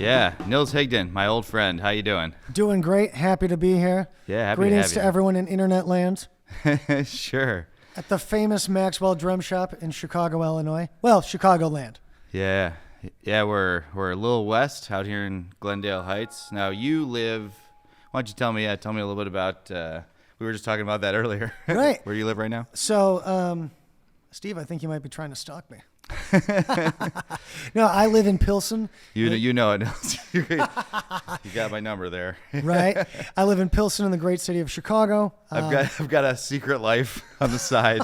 Yeah, Nils Higdon, my old friend. How you doing? Doing great. Happy to be here. Yeah, happy Greetings to to have you. everyone in internet land Sure. at the famous Maxwell Drum Shop in Chicago, Illinois. Well, Chicagoland. Yeah, we're a little west out here in Glendale Heights. Now you live. Why don't you tell me a little bit about? We were just talking about that earlier. Right. Where do you live right now? So, Steve, I think you might be trying to stalk me. No, I live in Pilsen. You know it, Nils. You got my number there. Right. I live in Pilsen in the great city of Chicago. I've got a secret life on the side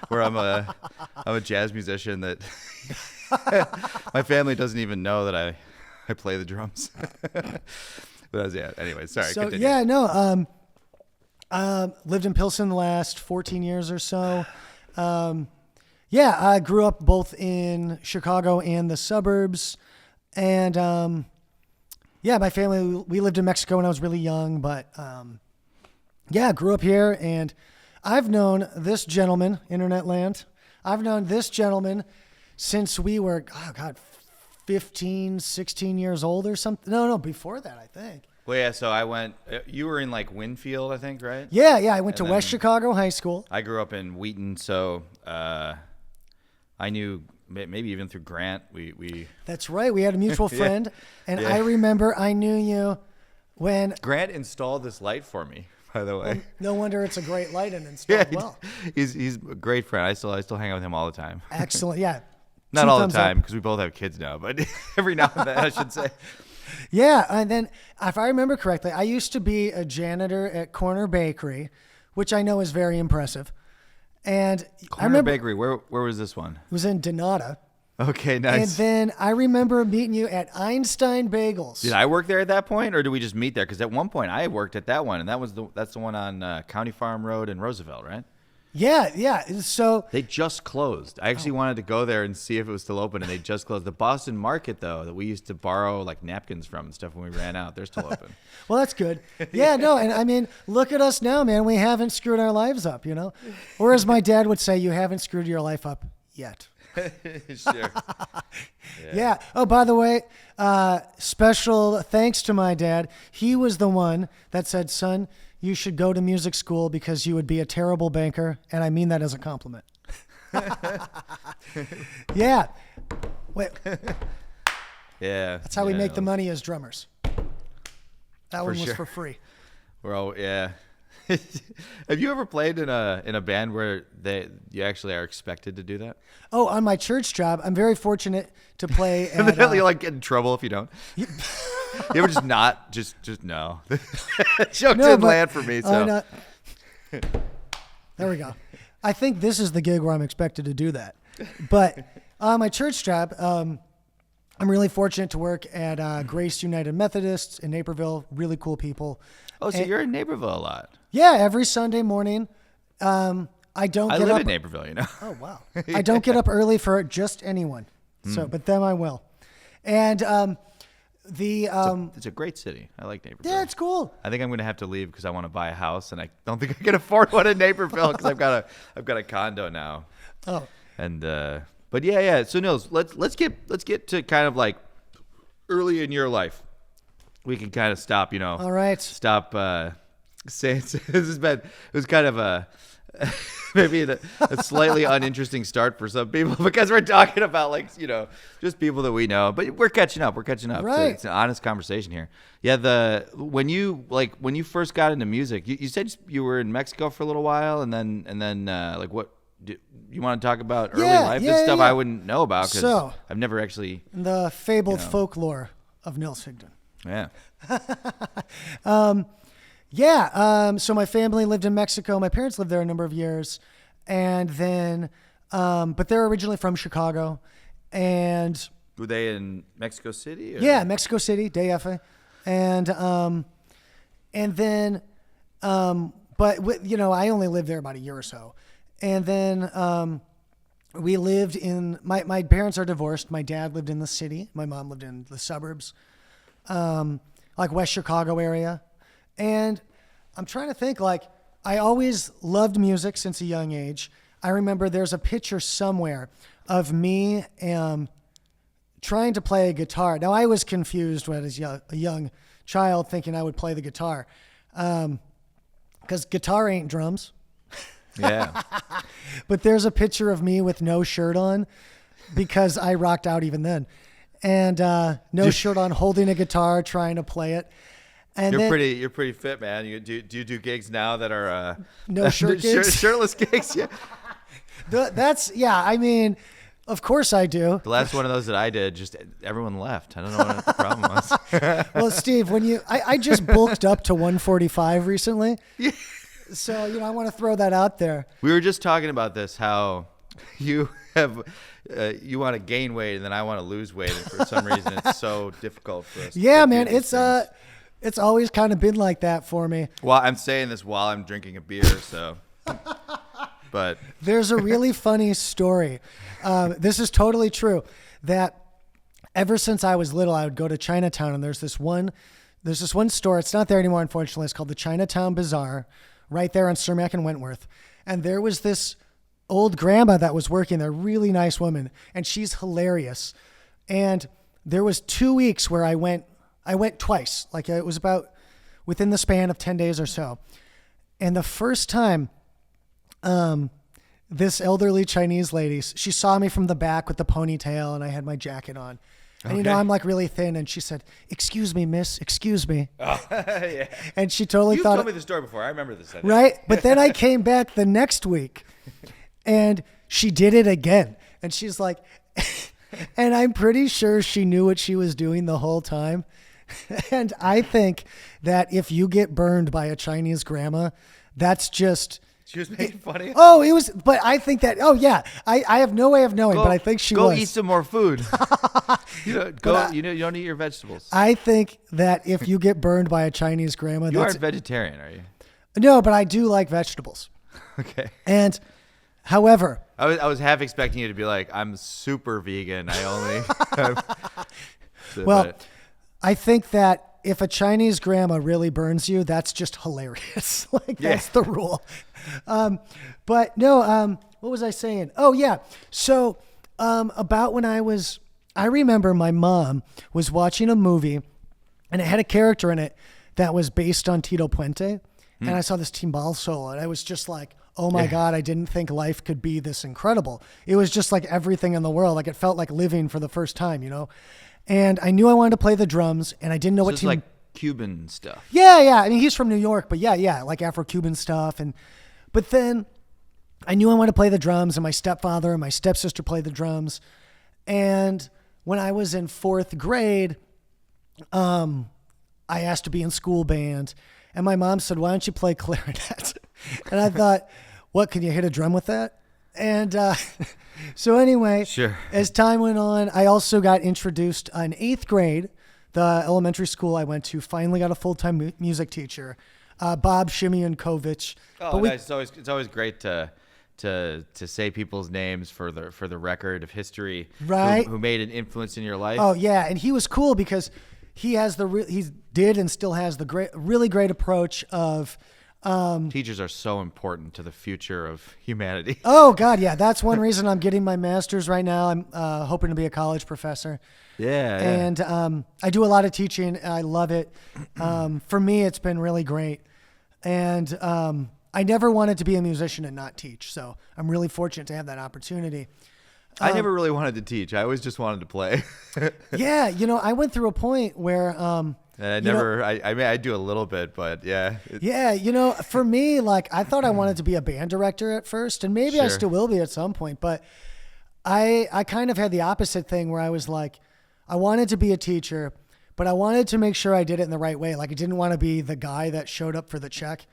where I'm a jazz musician that my family doesn't even know that I play the drums. But yeah. Anyway, sorry. So continue. yeah, no. Lived in Pilsen the last 14 years or so. Yeah, I grew up both in Chicago and the suburbs. And, yeah, my family, we lived in Mexico when I was really young. But, yeah, grew up here. And I've known this gentleman, Internet Land. I've known this gentleman since we were, 15, 16 years old or something. No, before that, I think. Well, yeah, so you were in like Winfield, I think, right? Yeah, I went to West Chicago High School. I grew up in Wheaton, so I knew maybe even through Grant, we That's right. We had a mutual friend, and Yeah. I remember I knew you when... Grant installed this light for me, by the way. No wonder it's a great light and installed well. He's a great friend. I still hang out with him all the time. Excellent, yeah. Not Two all the thumbs time up. because we both have kids now, but every now and then I should say. Yeah, and then if I remember correctly, I used to be a janitor at Corner Bakery, which I know is very impressive. And I Corner remember Bakery. Where was this one? it was in Donata. Okay, nice. And then I remember meeting you at Einstein Bagels. Did I work there at that point, or did we just meet there? Because at one point I worked at that one, and that's the one on County Farm Road in Roosevelt, right? Yeah. So They just closed. I actually wanted to go there and see if it was still open, and they just closed. The Boston Market, though, that we used to borrow like napkins from and stuff when we ran out, they're still open. well, that's good. Yeah, no, and I mean, look at us now, man. We haven't screwed our lives up, you know? Or as my dad would say, you haven't screwed your life up yet. Sure. Yeah. Oh, by the way, special thanks to my dad. He was the one that said, son, you should go to music school because you would be a terrible banker. And I mean that as a compliment. Yeah. Wait, Yeah. that's how we make the money as drummers. That one was sure. for free. We're all, yeah. Have you ever played in a band where you actually are expected to do that? Oh, on my church job, I'm very fortunate to play And at... then you like get in trouble if you don't. You ever just not just no. Joke didn't land for me. So There we go. I think this is the gig where I'm expected to do that. But on my church job, I'm really fortunate to work at Grace United Methodists in Naperville. Really cool people. oh, so you're in Naperville a lot. Yeah, every Sunday morning. I don't I get live up. in Naperville, you know. Oh, wow. I don't get up early for just anyone. But them I will. And It's a great city. I like Naperville. yeah, it's cool. I think I'm going to have to leave because I want to buy a house, and I don't think I can afford one in Naperville because I've got a condo now. Oh, And but yeah. So Nils, let's get to kind of like early in your life. We can kind of stop, you know. all right. Stop saying it was kind of a maybe a slightly uninteresting start for some people because we're talking about like, you know, just people that we know, but we're catching up. Right. So it's an honest conversation here. Yeah. When you first got into music, you said you were in Mexico for a little while and then like what you want to talk about early life and stuff I wouldn't know about because I've never actually The fabled folklore of Nils Higdon. yeah. So my family lived in Mexico. My parents lived there a number of years. And then, but they're originally from Chicago. And Were they in Mexico City? Or? yeah, Mexico City, DF. And then, but you know, I only lived there about a year or so. And then, we lived in, my parents are divorced. My dad lived in the city. My mom lived in the suburbs, like West Chicago area. And I'm trying to think, like, I always loved music since a young age. I remember there's a picture somewhere of me trying to play a guitar. Now I was confused when I was a young child thinking I would play the guitar. Because guitar ain't drums. Yeah. But there's a picture of me with no shirt on because I rocked out even then. And no shirt on, holding a guitar, trying to play it. And you're pretty fit, man. Do you do gigs now that are no shirt gigs? Shirtless gigs? Yeah. I mean, of course I do. The last one of those that I did, just everyone left. I don't know what the problem was. Well, Steve, I just bulked up to 145 recently. Yeah. So, I want to throw that out there. We were just talking about this, how you have, you want to gain weight and then I want to lose weight. And for some reason, it's so difficult for us. Yeah, man. It's always kind of been like that for me. Well, I'm saying this while I'm drinking a beer, so. But there's a really funny story. This is totally true. That ever since I was little, I would go to Chinatown, and there's this one store. It's not there anymore, unfortunately. It's called the Chinatown Bazaar, right there on Cermak and Wentworth. And there was this old grandma that was working there, really nice woman, and she's hilarious. And there was 2 weeks where I went twice. Like it was about within the span of 10 days or so. And the first time, this elderly Chinese lady, she saw me from the back with the ponytail and I had my jacket on. And okay. I'm like really thin, and she said, "Excuse me, miss, excuse me." Oh, yeah. And she totally You've thought, told me the story before. I remember this. Right? But then I came back the next week and she did it again. And she's like, and I'm pretty sure she knew what she was doing the whole time. And I think that if you get burned by a Chinese grandma, that's just... She was making fun of you? Oh, it was, but I think that, oh yeah, I have no way of knowing, but I think she was. Go eat some more food. You don't eat your vegetables. I think that if you get burned by a Chinese grandma, you aren't vegetarian, are you? No, but I do like vegetables. Okay. And, however, I was half expecting you to be like, I'm super vegan. I only. Well, I think that if a Chinese grandma really burns you, that's just hilarious. That's the rule. But no, what was I saying? Oh yeah. So, about when I remember my mom was watching a movie and it had a character in it that was based on Tito Puente. And I saw this timbal solo and I was just like, oh my God, I didn't think life could be this incredible. It was just like everything in the world. Like it felt like living for the first time, And I knew I wanted to play the drums, and I didn't know what team. Like Cuban stuff. Yeah. I mean, he's from New York, but yeah, like Afro-Cuban stuff. But then I knew I wanted to play the drums, and my stepfather and my stepsister played the drums. And when I was in 4th grade, I asked to be in school band, and my mom said, "Why don't you play clarinet?" And I thought, "What? Can you hit a drum with that?" And so anyway, sure. As time went on, I also got introduced in 8th grade. The elementary school I went to finally got a full-time music teacher, Bob Shimyankovich. Oh, nice. It's always great to say people's names for the record of history, right? Who made an influence in your life. Oh yeah, and he was cool because he did and still has the really great approach of. Teachers are so important to the future of humanity. Oh God, yeah. That's one reason I'm getting my master's right now. I'm hoping to be a college professor. Yeah. And I do a lot of teaching. I love it. For me, it's been really great. And I never wanted to be a musician and not teach. So I'm really fortunate to have that opportunity. I never really wanted to teach. I always just wanted to play. Yeah. I went through a point where... And I mean, I do a little bit, but yeah. Yeah, for me, like, I thought I wanted to be a band director at first, and maybe I still will be at some point, but I kind of had the opposite thing where I was like, I wanted to be a teacher, but I wanted to make sure I did it in the right way. Like, I didn't want to be the guy that showed up for the check,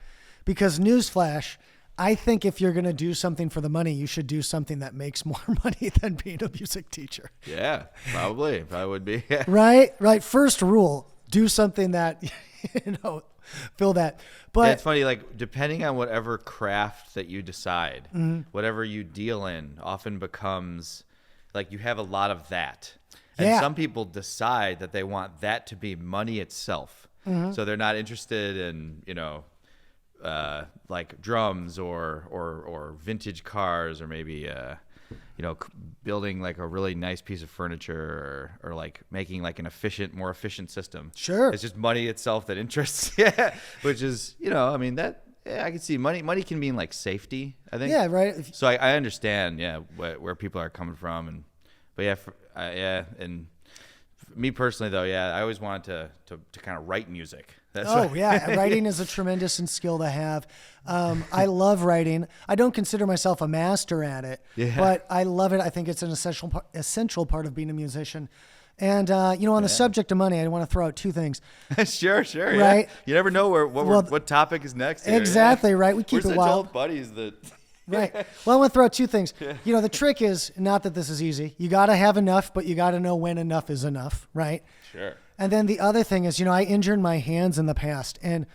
because newsflash, I think if you're going to do something for the money, you should do something that makes more money than being a music teacher. Yeah, probably. I would be. Right. First rule. Do something that, fill that. But it's funny, like, depending on whatever craft that you decide, whatever you deal in often becomes, like, you have a lot of that. And some people decide that they want that to be money itself. So they're not interested in, like drums or vintage cars or maybe building like a really nice piece of furniture or like making like an more efficient system. Sure. It's just money itself that interests. Yeah. Which is, I mean, I can see money can mean like safety, I think. Yeah, right. So I understand, where people are coming from. But and me personally though, I always wanted to kind of write music. Writing is a tremendous skill to have. I love writing. I don't consider myself a master at it, but I love it. I think it's an essential part of being a musician. And on the subject of money, I want to throw out two things. Sure, right? Yeah. You never know what topic is next. Here, exactly, right? We keep We're it such wild. old buddies that. Right. Well, I want to throw out two things. The trick is not that this is easy. You got to have enough, but you got to know when enough is enough, right? Sure. And then the other thing is, I injured my hands in the past, and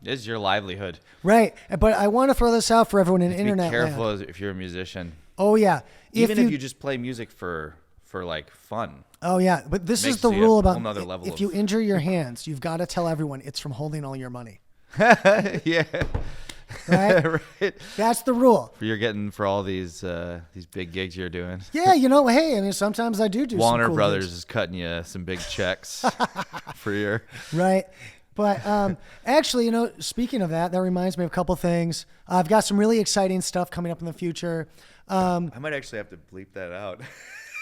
it's your livelihood. Right. But I want to throw this out for everyone in internet Be careful land. if you're a musician. Oh yeah. Even if you just play music for like fun. Oh yeah. But this is the you rule a about whole nother level if you injure your hands, you've got to tell everyone it's from holding all your money. Yeah. Right? Right. That's the rule. You're getting for all these big gigs you're doing. Yeah, hey, I mean, sometimes I do Warner some cool Brothers gigs. is cutting you some big checks for your. Right. But actually, speaking of that reminds me of a couple things. I've got some really exciting stuff coming up in the future. I might actually have to bleep that out.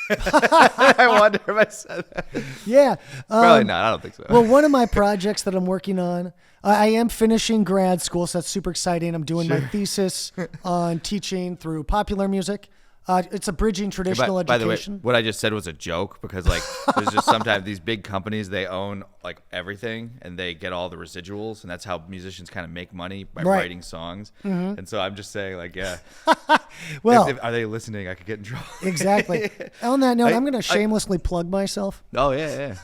I wonder if I said that. Yeah. Probably not. I don't think so. Well, one of my projects that I'm working on, I am finishing grad school, so that's super exciting. I'm doing my thesis on teaching through popular music. It's a bridging traditional By the way, education. what I just said was a joke because like there's just sometimes these big companies, they own like everything and they get all the residuals, and that's how musicians kind of make money by writing songs. Mm-hmm. And so I'm just saying like, well, are they listening? I could get in trouble. Exactly. On that note, I'm going to shamelessly plug myself. Oh yeah.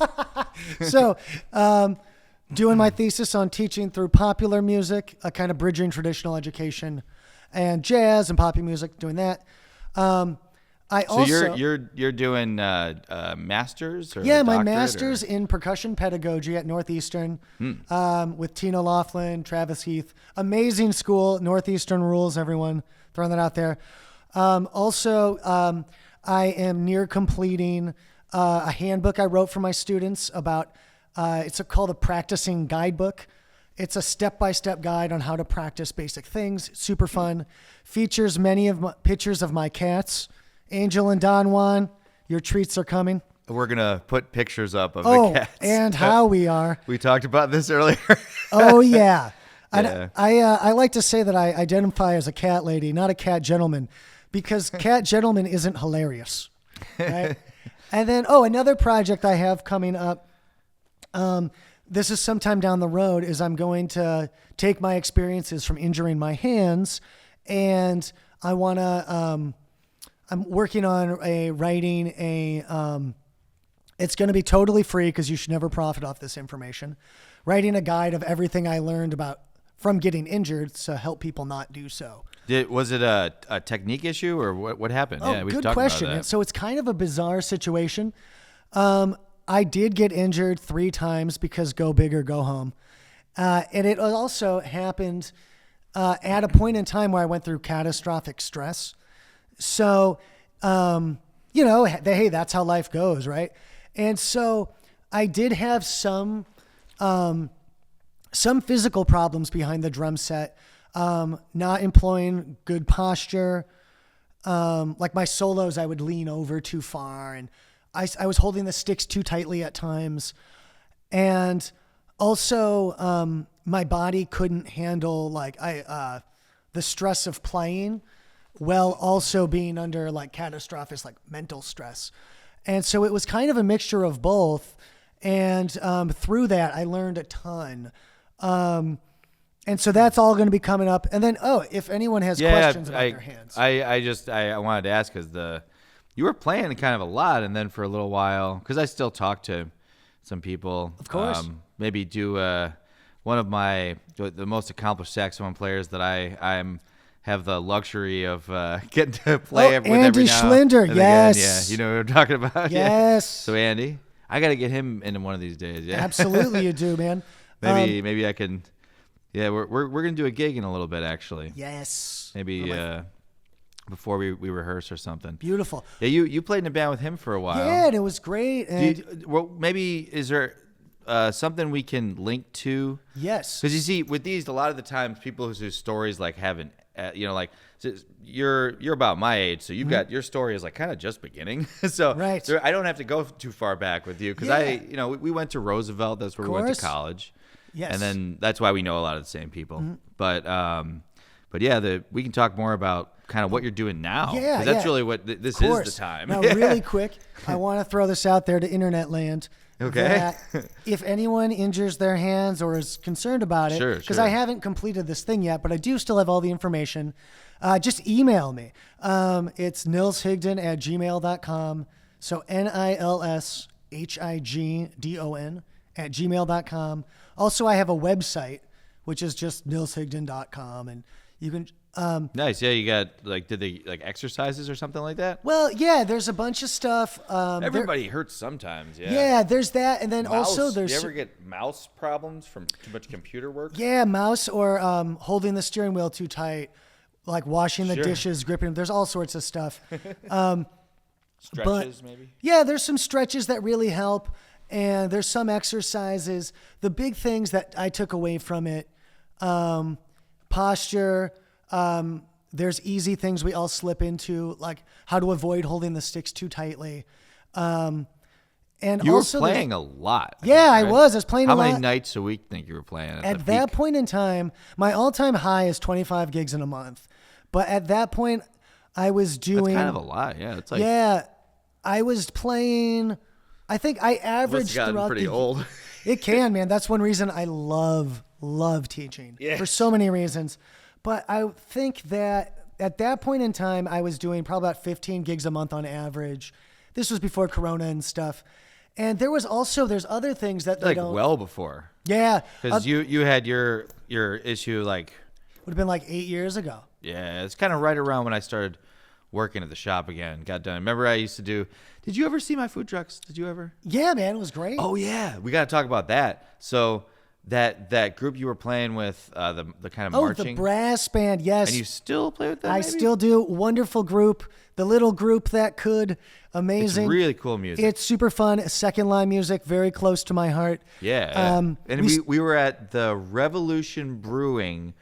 So, doing my thesis on teaching through popular music, a kind of bridging traditional education and jazz and poppy music, doing that. You're doing masters? Or my master's in percussion pedagogy at Northeastern with Tina Laughlin, Travis Heath. Amazing school. Northeastern rules, everyone. Throwing that out there. I am near completing a handbook I wrote for my students about, it's called a practicing guidebook. It's a step-by-step guide on how to practice basic things. Super fun. Features many of my pictures of my cats. Angel and Don Juan, your treats are coming. We're going to put pictures up of the cats. And how we are. We talked about this earlier. Oh, yeah. Yeah. I like to say that I identify as a cat lady, not a cat gentleman, because cat gentleman isn't hilarious. Right? And then, another project I have coming up, this is sometime down the road, is I'm going to take my experiences from injuring my hands, and I want to, I'm working on writing it's going to be totally free because you should never profit off this information, writing a guide of everything I learned from getting injured to help people not do so. Was it a technique issue or what happened? Oh, good question. And so it's kind of a bizarre situation. I did get injured 3 times because go big or go home. And it also happened at a point in time where I went through catastrophic stress. So, hey, that's how life goes, right? And so I did have some physical problems behind the drum set, not employing good posture. Like my solos, I would lean over too far, and I was holding the sticks too tightly at times. And also, my body couldn't handle the stress of playing while also being under catastrophic mental stress. And so it was kind of a mixture of both. And through that, I learned a ton. And so that's all going to be coming up. And then, if anyone has questions about their hands. I wanted to ask because you were playing kind of a lot, and then for a little while, because I still talk to some people. Of course. Maybe do one of the most accomplished saxophone players that I have the luxury of getting to play with Andy every now Schlinder, and yes. Again. Yeah, you know what I'm talking about? Yes. Yeah. So Andy, I got to get him into one of these days. Yeah. Absolutely you do, man. Maybe I can. Yeah, we're gonna do a gig in a little bit actually. Yes. Maybe before we rehearse or something. Beautiful. Yeah, you played in a band with him for a while. Yeah, and it was great. And Well, maybe is there something we can link to? yes. Because you see, with these, a lot of the times people whose stories like haven't, like you're about my age, so you've got your story is like kind of just beginning. So Right. I don't have to go too far back with you because Yeah. we went to Roosevelt. That's where we went to Course. college. Yes. And then that's why we know a lot of the same people. But yeah, we can talk more about kind of what you're doing now. Yeah, 'Cause that's yeah. really what this Of is course. the time. Now, really quick, I want to throw this out there to internet land. Okay. That if anyone injures their hands or is concerned about it, Sure, because sure. I haven't completed this thing yet, but I do still have all the information, just email me. It's nilshigdon@gmail.com. So NilsHigdon@gmail.com. Also, I have a website, which is just nilshigdon.com, and you can. Nice. Yeah, you got did they like exercises or something like that? Well, yeah, there's a bunch of stuff. Everybody hurts sometimes. Yeah. Yeah, there's that, and then Mouse. also there's You ever get mouse problems from too much computer work? yeah, mouse or holding the steering wheel too tight, like washing the Sure. dishes, gripping them. There's all sorts of stuff. Stretches maybe. Yeah, there's some stretches that really help, and there's some exercises. The big things that I took away from it, posture. There's easy things we all slip into, like how to avoid holding the sticks too tightly. And You also were playing a lot. Yeah, I think, right? was. I was playing How a lot. many nights a week think you were playing at At the that peak? point in time, my all-time high is 25 gigs in a month. But at that point, I was doing. That's kind of a lot. Yeah, it's like Yeah, I was playing. I think I must averaged have gotten throughout pretty the. old. It can, man. That's one reason I love teaching for so many reasons. But I think that at that point in time, I was doing probably about 15 gigs a month on average. This was before Corona and stuff. And there's other things that they like don't. well before. Yeah, Because you had your issue like would have been like 8 years ago. yeah, it's kind of right around when I started working at the shop again. Got done. Remember I used to do. Did you ever see my food trucks? Did you ever? Yeah, man, it was great. Oh yeah, we got to talk about that. So that group you were playing with, the kind of marching, the brass band, yes. and you still play with them? I maybe? still do. Wonderful group. The little group that could. Amazing. It's really cool music. It's super fun. Second line music, very close to my heart. Yeah. And we were at the Revolution Brewing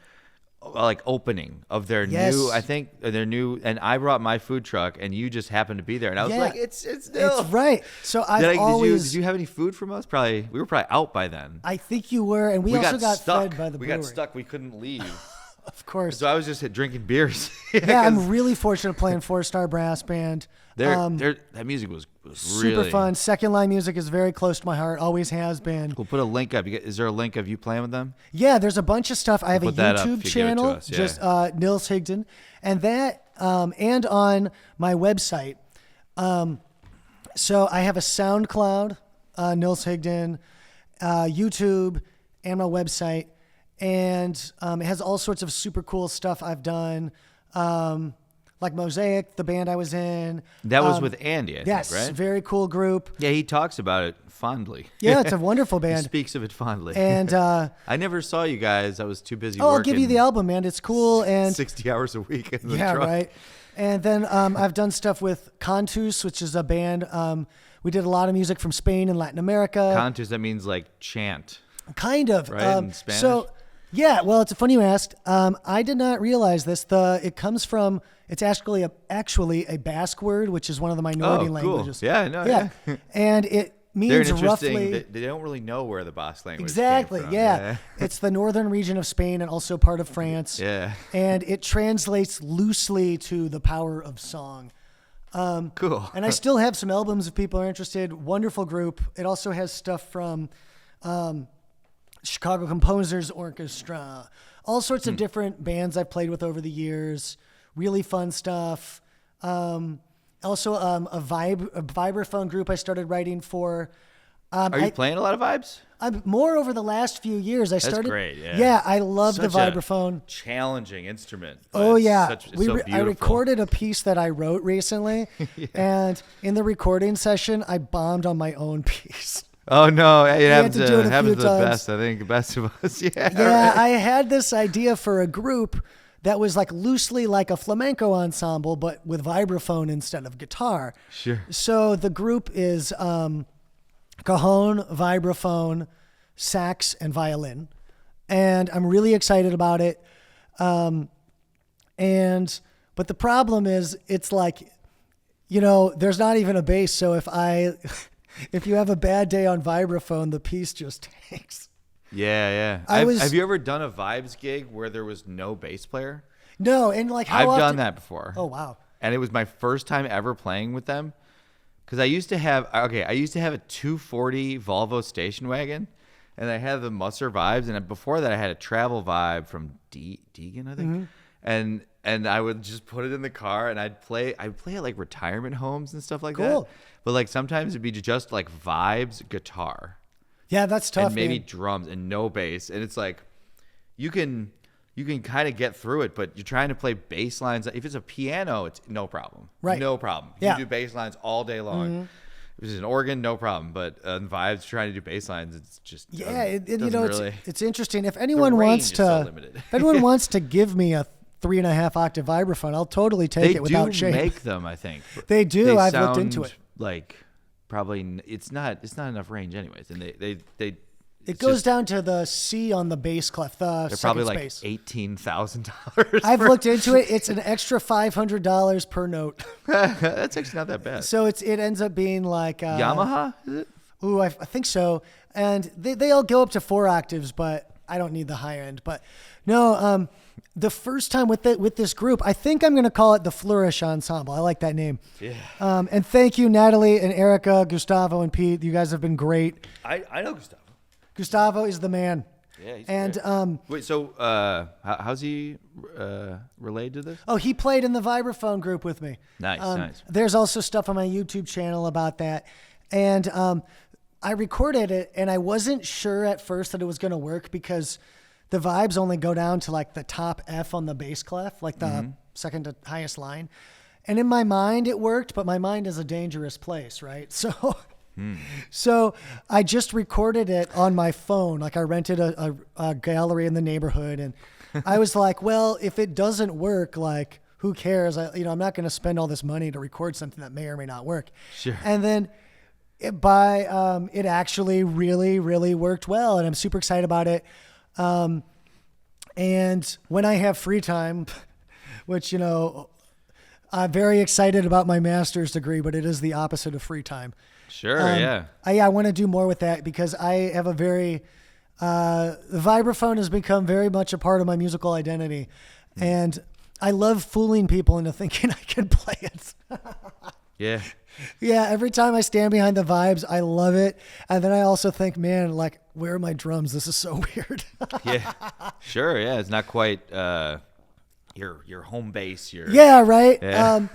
opening of their Yes. new, I think their new, and I brought my food truck and you just happened to be there. And I was Yeah. like, it's still. It's right. So I've always. Did you have any food from us? Probably. We were probably out by then. I think you were, and we also got stuck. fed by the we brewery. got stuck. We couldn't leave. Of course. So I was just drinking beers. Yeah, I'm really fortunate playing 4-star brass band. That music was Super really fun. Second line music is very close to my heart. Always has been. We'll put a link up. Is there a link of you playing with them? Yeah, there's a bunch of stuff. I have a put that up YouTube if you give it to channel, us, yeah. just Nils Higdon, and that, and on my website. So I have a SoundCloud, Nils Higdon, YouTube, and my website, and it has all sorts of super cool stuff I've done, like Mosaic, the band I was in. That was with Andy, I Yes, think, right? very cool group. Yeah, he talks about it fondly. Yeah, it's a wonderful He band. speaks of it fondly. And I never saw you guys. I was too busy I'll working. give you the album, man. It's cool. And 60 hours a week in the yeah, truck. right. And then I've done stuff with Canopus, which is a band. We did a lot of music from Spain and Latin America. Cantus, that means like chant. Kind of. Right, in Spanish? So, yeah, well, it's funny you asked. I did not realize this. It comes from, it's actually a Basque word, which is one of the minority languages. Cool. Yeah, I know. Yeah. And it They're means interesting. roughly. They don't really know where the Basque language Exactly, came from. yeah. It's the northern region of Spain and also part of France. Yeah. And it translates loosely to the power of song. Cool. And I still have some albums if people are interested. Wonderful group. It also has stuff from Chicago Composers Orchestra, all sorts of different bands I've played with over the years. Really fun stuff. Also, a vibraphone group I started writing for. Are you playing a lot of vibes? I'm more over the last few years. I started. great, yeah. Yeah, I love the Such a vibraphone. Challenging instrument. Oh yeah, it's so beautiful. I recorded a piece that I wrote recently, and in the recording session, I bombed on my own piece. Oh no, it had happens to do it a happens few to the times. best. I think the best of us. Yeah. Yeah, right. I had this idea for a group that was like loosely like a flamenco ensemble, but with vibraphone instead of guitar. Sure. So the group is cajon, vibraphone, sax, and violin. And I'm really excited about it. But the problem is it's like, there's not even a bass. So if you have a bad day on vibraphone, the piece just tanks. Yeah. Have you ever done a Vibes gig where there was no bass player? No, and like I've done that before. Oh wow! And it was my first time ever playing with them, because I used to have a 240 Volvo station wagon, and I had the Musser Vibes, and before that I had a travel Vibe from Deegan, I think, and I would just put it in the car, and I'd play at like retirement homes and stuff like that. But like sometimes it'd be just like Vibes guitar. Yeah, that's tough. And maybe man. drums and no bass. And it's like you can kind of get through it, but you're trying to play bass lines. If it's a piano, it's no problem. Right. No problem. You do bass lines all day long. If it's an organ, no problem. But Vibes trying to do bass lines, it's just it's interesting. If anyone wants to if anyone wants to give me a 3.5 octave vibraphone, I'll totally take it without shame. They do make them, I think. They do. I've looked into it. Like probably it's not enough range anyways, and they it goes down to the C on the bass clef. They're probably like $18,000. I've looked into it. It's an extra $500 per note. That's actually not that bad. So it ends up being like Yamaha, is it? Ooh, I think so. And they all go up to 4 octaves, but I don't need the high end. But no, the first time with this group, I think I'm going to call it the Flourish Ensemble. I like that name. Yeah. And thank you, Natalie and Erica, Gustavo and Pete. You guys have been great. I know Gustavo. Gustavo is the man. Yeah, he's and great. Wait, so how's he related to this? Oh, he played in the vibraphone group with me. Nice. There's also stuff on my YouTube channel about that. And I recorded it, and I wasn't sure at first that it was going to work because the vibes only go down to like the top F on the bass clef, like the second to highest line. And in my mind, it worked, but my mind is a dangerous place, right? So I just recorded it on my phone. Like I rented a gallery in the neighborhood, and I was like, well, if it doesn't work, like who cares? I'm not going to spend all this money to record something that may or may not work. Sure. And then it actually really, really worked well, and I'm super excited about it. And when I have free time, which, I'm very excited about my master's degree, but it is the opposite of free time. Sure, yeah. I want to do more with that because I have the vibraphone has become very much a part of my musical identity. And I love fooling people into thinking I can play it. Yeah. Yeah, every time I stand behind the vibes, I love it. And then I also think, man, like, where are my drums? This is so weird. Yeah, sure, yeah. It's not quite your home base. Yeah, right. Yeah.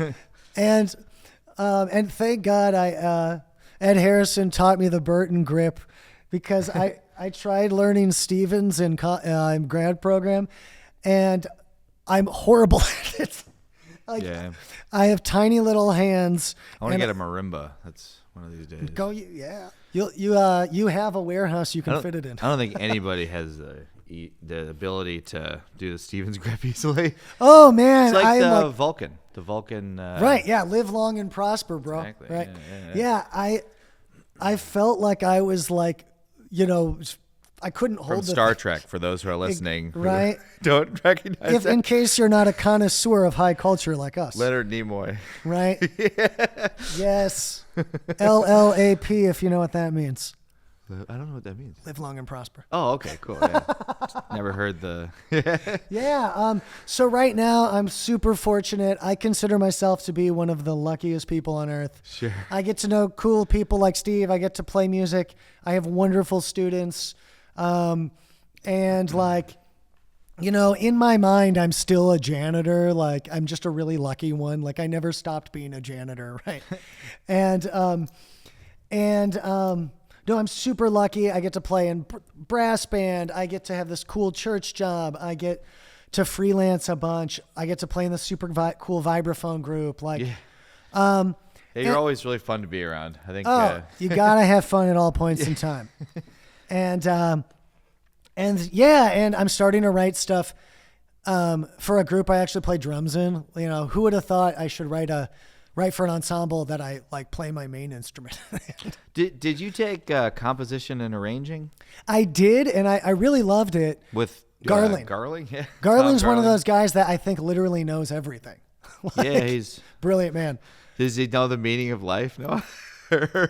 And thank God Ed Harrison taught me the Burton grip because I tried learning Stevens in grad program, and I'm horrible at it. Yeah. I have tiny little hands. I want to get a marimba. That's one of these days. Yeah. You have a warehouse you can fit it in. I don't think anybody has the ability to do the Stevens grip easily. Oh man, it's like the Vulcan. The Vulcan. Right. Yeah. Live long and prosper, bro. Exactly. Right. Yeah. I felt like I was like, I couldn't hold From Star Trek, for those who are listening, right? Don't recognize that. In case you're not a connoisseur of high culture like us. Leonard Nimoy. Right? Yeah. Yes. LLAP, if you know what that means. I don't know what that means. Live long and prosper. Oh, okay, cool. Yeah. Never heard the... Yeah. So right now, I'm super fortunate. I consider myself to be one of the luckiest people on earth. Sure. I get to know cool people like Steve. I get to play music. I have wonderful students. And like, in my mind, I'm still a janitor. Like I'm just a really lucky one. Like I never stopped being a janitor. Right. No, I'm super lucky. I get to play in brass band. I get to have this cool church job. I get to freelance a bunch. I get to play in the super cool vibraphone group. Like, you're always really fun to be around. I think. You gotta have fun at all points in time. And I'm starting to write stuff. for a group I actually play drums in. You know, who would have thought I should write for an ensemble that I like play my main instrument? Did you take composition and arranging? I did, and I really loved it. With Garling. Garling? Yeah. Garling's one of those guys that I think literally knows everything. Like, yeah, he's brilliant man. Does he know the meaning of life? No.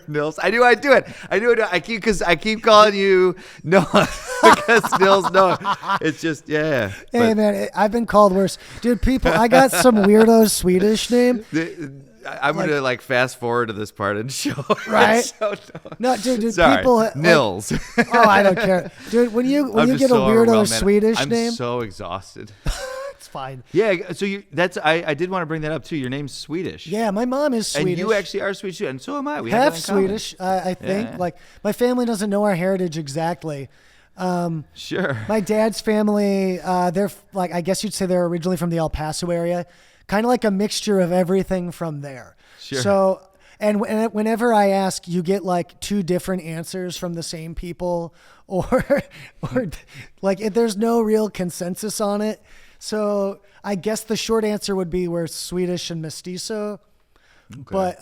Nils, I do it. I keep calling you Noah because Nils Noah. It's just Hey man, I've been called worse, dude. People, I got some weirdo Swedish name. I'm gonna like fast forward to this part and show. Right? No, dude. Sorry. People, Nils. Like, oh, I don't care, dude. When you get a weirdo Swedish name, I'm so exhausted. It's fine. Yeah, so I did want to bring that up too. Your name's Swedish. Yeah, my mom is Swedish. And you actually are Swedish too, and so am I. We half have that in common. Swedish, I think. Yeah. Like my family doesn't know our heritage exactly. Sure. My dad's family, they're like, I guess you'd say they're originally from the El Paso area, kind of like a mixture of everything from there. Sure. So, and whenever I ask, you get like two different answers from the same people, or like there's no real consensus on it. So I guess the short answer would be we're Swedish and mestizo. Okay. But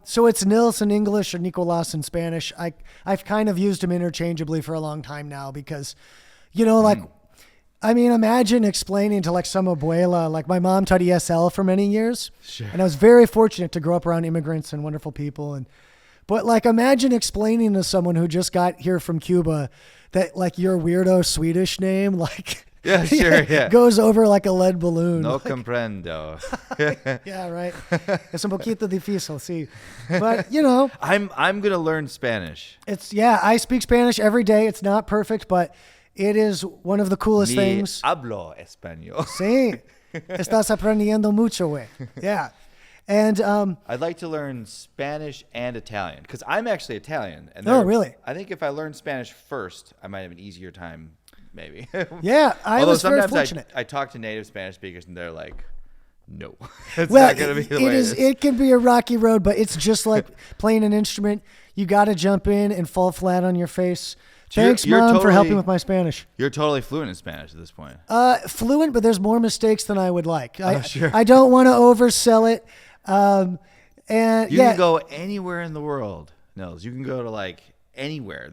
so it's Nils in English or Nicolas in Spanish. I've kind of used them interchangeably for a long time now because, you know, like, I mean, imagine explaining to like some abuela, like my mom taught ESL for many years. Sure. And I was very fortunate to grow up around immigrants and wonderful people. But like, imagine explaining to someone who just got here from Cuba that like your weirdo Swedish name, like, yeah, sure, yeah, goes over like a lead balloon. No like, comprendo. Yeah, right. Es un poquito difícil, sí. But you know, I'm gonna learn Spanish. I speak Spanish every day. It's not perfect, but it is one of the coolest things. Hablo español. Sí, estás aprendiendo mucho, güey. Yeah. And I'd like to learn Spanish and Italian because I'm actually Italian. And really? I think if I learn Spanish first, I might have an easier time, maybe. Yeah, I was very fortunate. I talk to native Spanish speakers and they're like, "No, it's well, not going to be the way it is." It can be a rocky road, but it's just like playing an instrument. You got to jump in and fall flat on your face. So thanks, Mom, for helping with my Spanish. You're totally fluent in Spanish at this point. Fluent, but there's more mistakes than I would like. Sure. I don't want to oversell it. And you can go anywhere in the world, Nils. You can go to like anywhere.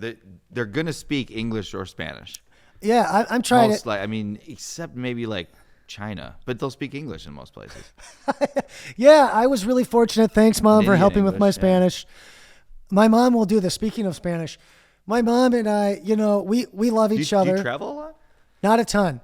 They're gonna speak English or Spanish. Yeah, I'm trying to. I mean, except maybe like China, but they'll speak English in most places. Yeah, I was really fortunate. Thanks, Mom, for helping with my Spanish. Yeah. My mom will do this. Speaking of Spanish, my mom and I, you know, we love each other. Do you travel a lot? Not a ton.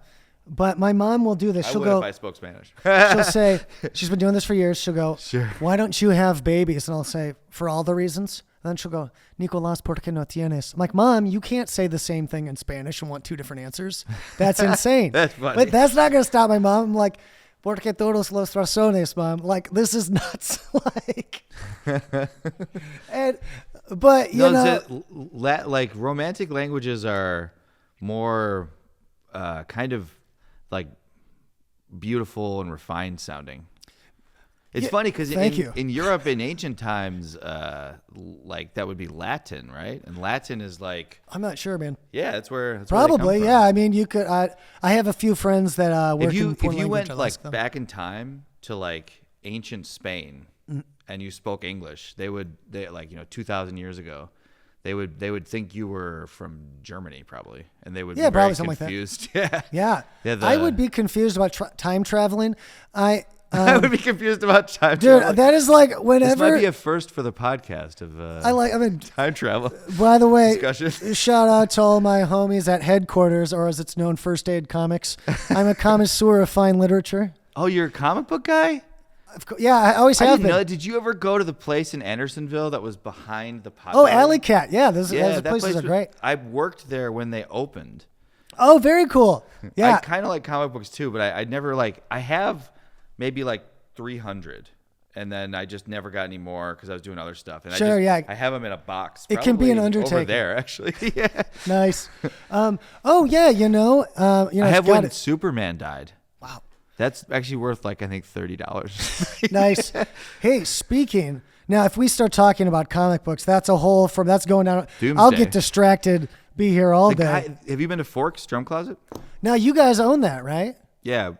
But my mom will do this. She'll go, if I spoke Spanish. She'll say, she's been doing this for years. She'll go, sure. Why don't you have babies? And I'll say, for all the reasons. And then she'll go, Nicolás, ¿por qué no tienes? I'm like, Mom, you can't say the same thing in Spanish and want two different answers. That's insane. That's funny. But that's not going to stop my mom. I'm like, porque todos los razones, Mom. Like, this is nuts. Like, but you know. Like romantic languages are more kind of like beautiful and refined sounding. It's funny because in Europe in ancient times, like that would be Latin, right? And Latin is like, I'm not sure, man. Yeah, that's where probably. Yeah, I mean, you could. I have a few friends that work in foreign language. If you went like back in time to like ancient Spain and you spoke English, they like 2,000 years ago. They would think you were from Germany probably, and they would be very confused. Like that. Yeah. I would be confused about time traveling. I would be confused about time traveling. Dude, that is like whenever. This might be a first for the podcast of time travel. By the way, discussion. Shout out to all my homies at Headquarters, or as it's known, First Aid Comics. I'm a connoisseur of fine literature. Oh, you're a comic book guy? Yeah, I always have been. Did you ever go to the place in Andersonville that was behind the podcast? Oh, Alley Cat. Yeah, those places are great. I worked there when they opened. Oh, very cool. Yeah. I kind of like comic books too, but I never I have maybe like 300, and then I just never got any more because I was doing other stuff. And I have them in a box. It can be an undertaking. Over there, actually. Yeah. Nice. Oh yeah, I have one. Superman died. Wow. That's actually worth I think $30. Nice. Hey, speaking now, if we start talking about comic books, that's going down. Doomsday. I'll get distracted be here all day. Have you been to Forks Drum Closet? Now you guys own that, right? Yeah,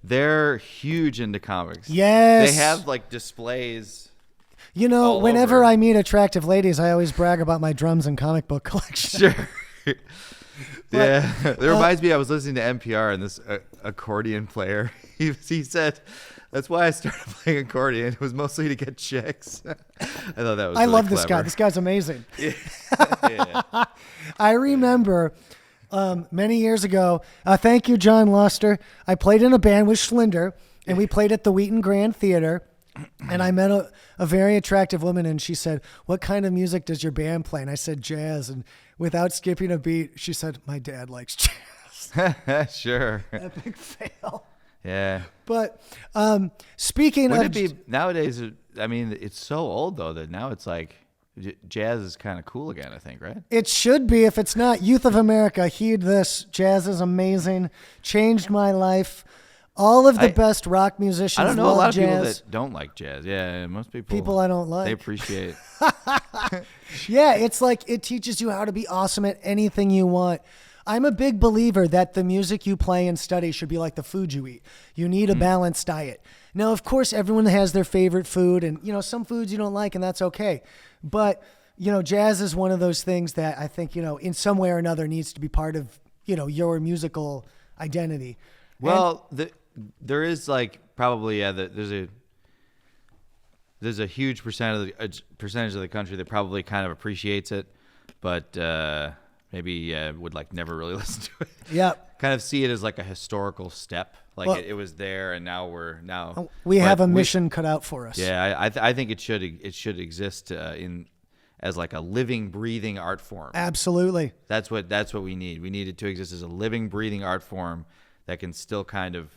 they're huge into comics. Yes. They have like displays. You know, all whenever over. I meet attractive ladies, I always brag about my drums and comic book collection. Sure. Yeah, it reminds me. I was listening to NPR and this accordion player. He said, "That's why I started playing accordion. It was mostly to get chicks." I thought that was. I really love this clever. guy. This guy's amazing. Yeah. I remember many years ago. Thank you, John Luster. I played in a band with Schlinder, and we played at the Wheaton Grand Theater. And I met a very attractive woman, and she said, "What kind of music does your band play?" And I said, "Jazz." And without skipping a beat, she said, "My dad likes jazz." Sure. Epic fail. Yeah. But speaking Wouldn't of it be nowadays? I mean, it's so old though that now it's like jazz is kind of cool again. I think, right? it should be. If it's not, Youth of America, heed this. Jazz is amazing. Changed my life. All of the best rock musicians I don't know love a lot of jazz. people that don't like jazz. Yeah, most people I don't like. They appreciate. Yeah, it's like it teaches you how to be awesome at anything you want. I'm a big believer that the music you play and study should be like the food you eat. You need a balanced diet. Now, of course, everyone has their favorite food, and some foods you don't like, and that's okay. But jazz is one of those things that I think in some way or another needs to be part of your musical identity. Well, there is like probably there's a huge percentage of the country that probably kind of appreciates it, but maybe would like never really listen to it. Yeah. Kind of see it as like a historical step, like it was there, and now we have a mission cut out for us. Yeah, I think it should exist as like a living, breathing art form. Absolutely. That's what we need. We need it to exist as a living, breathing art form that can still kind of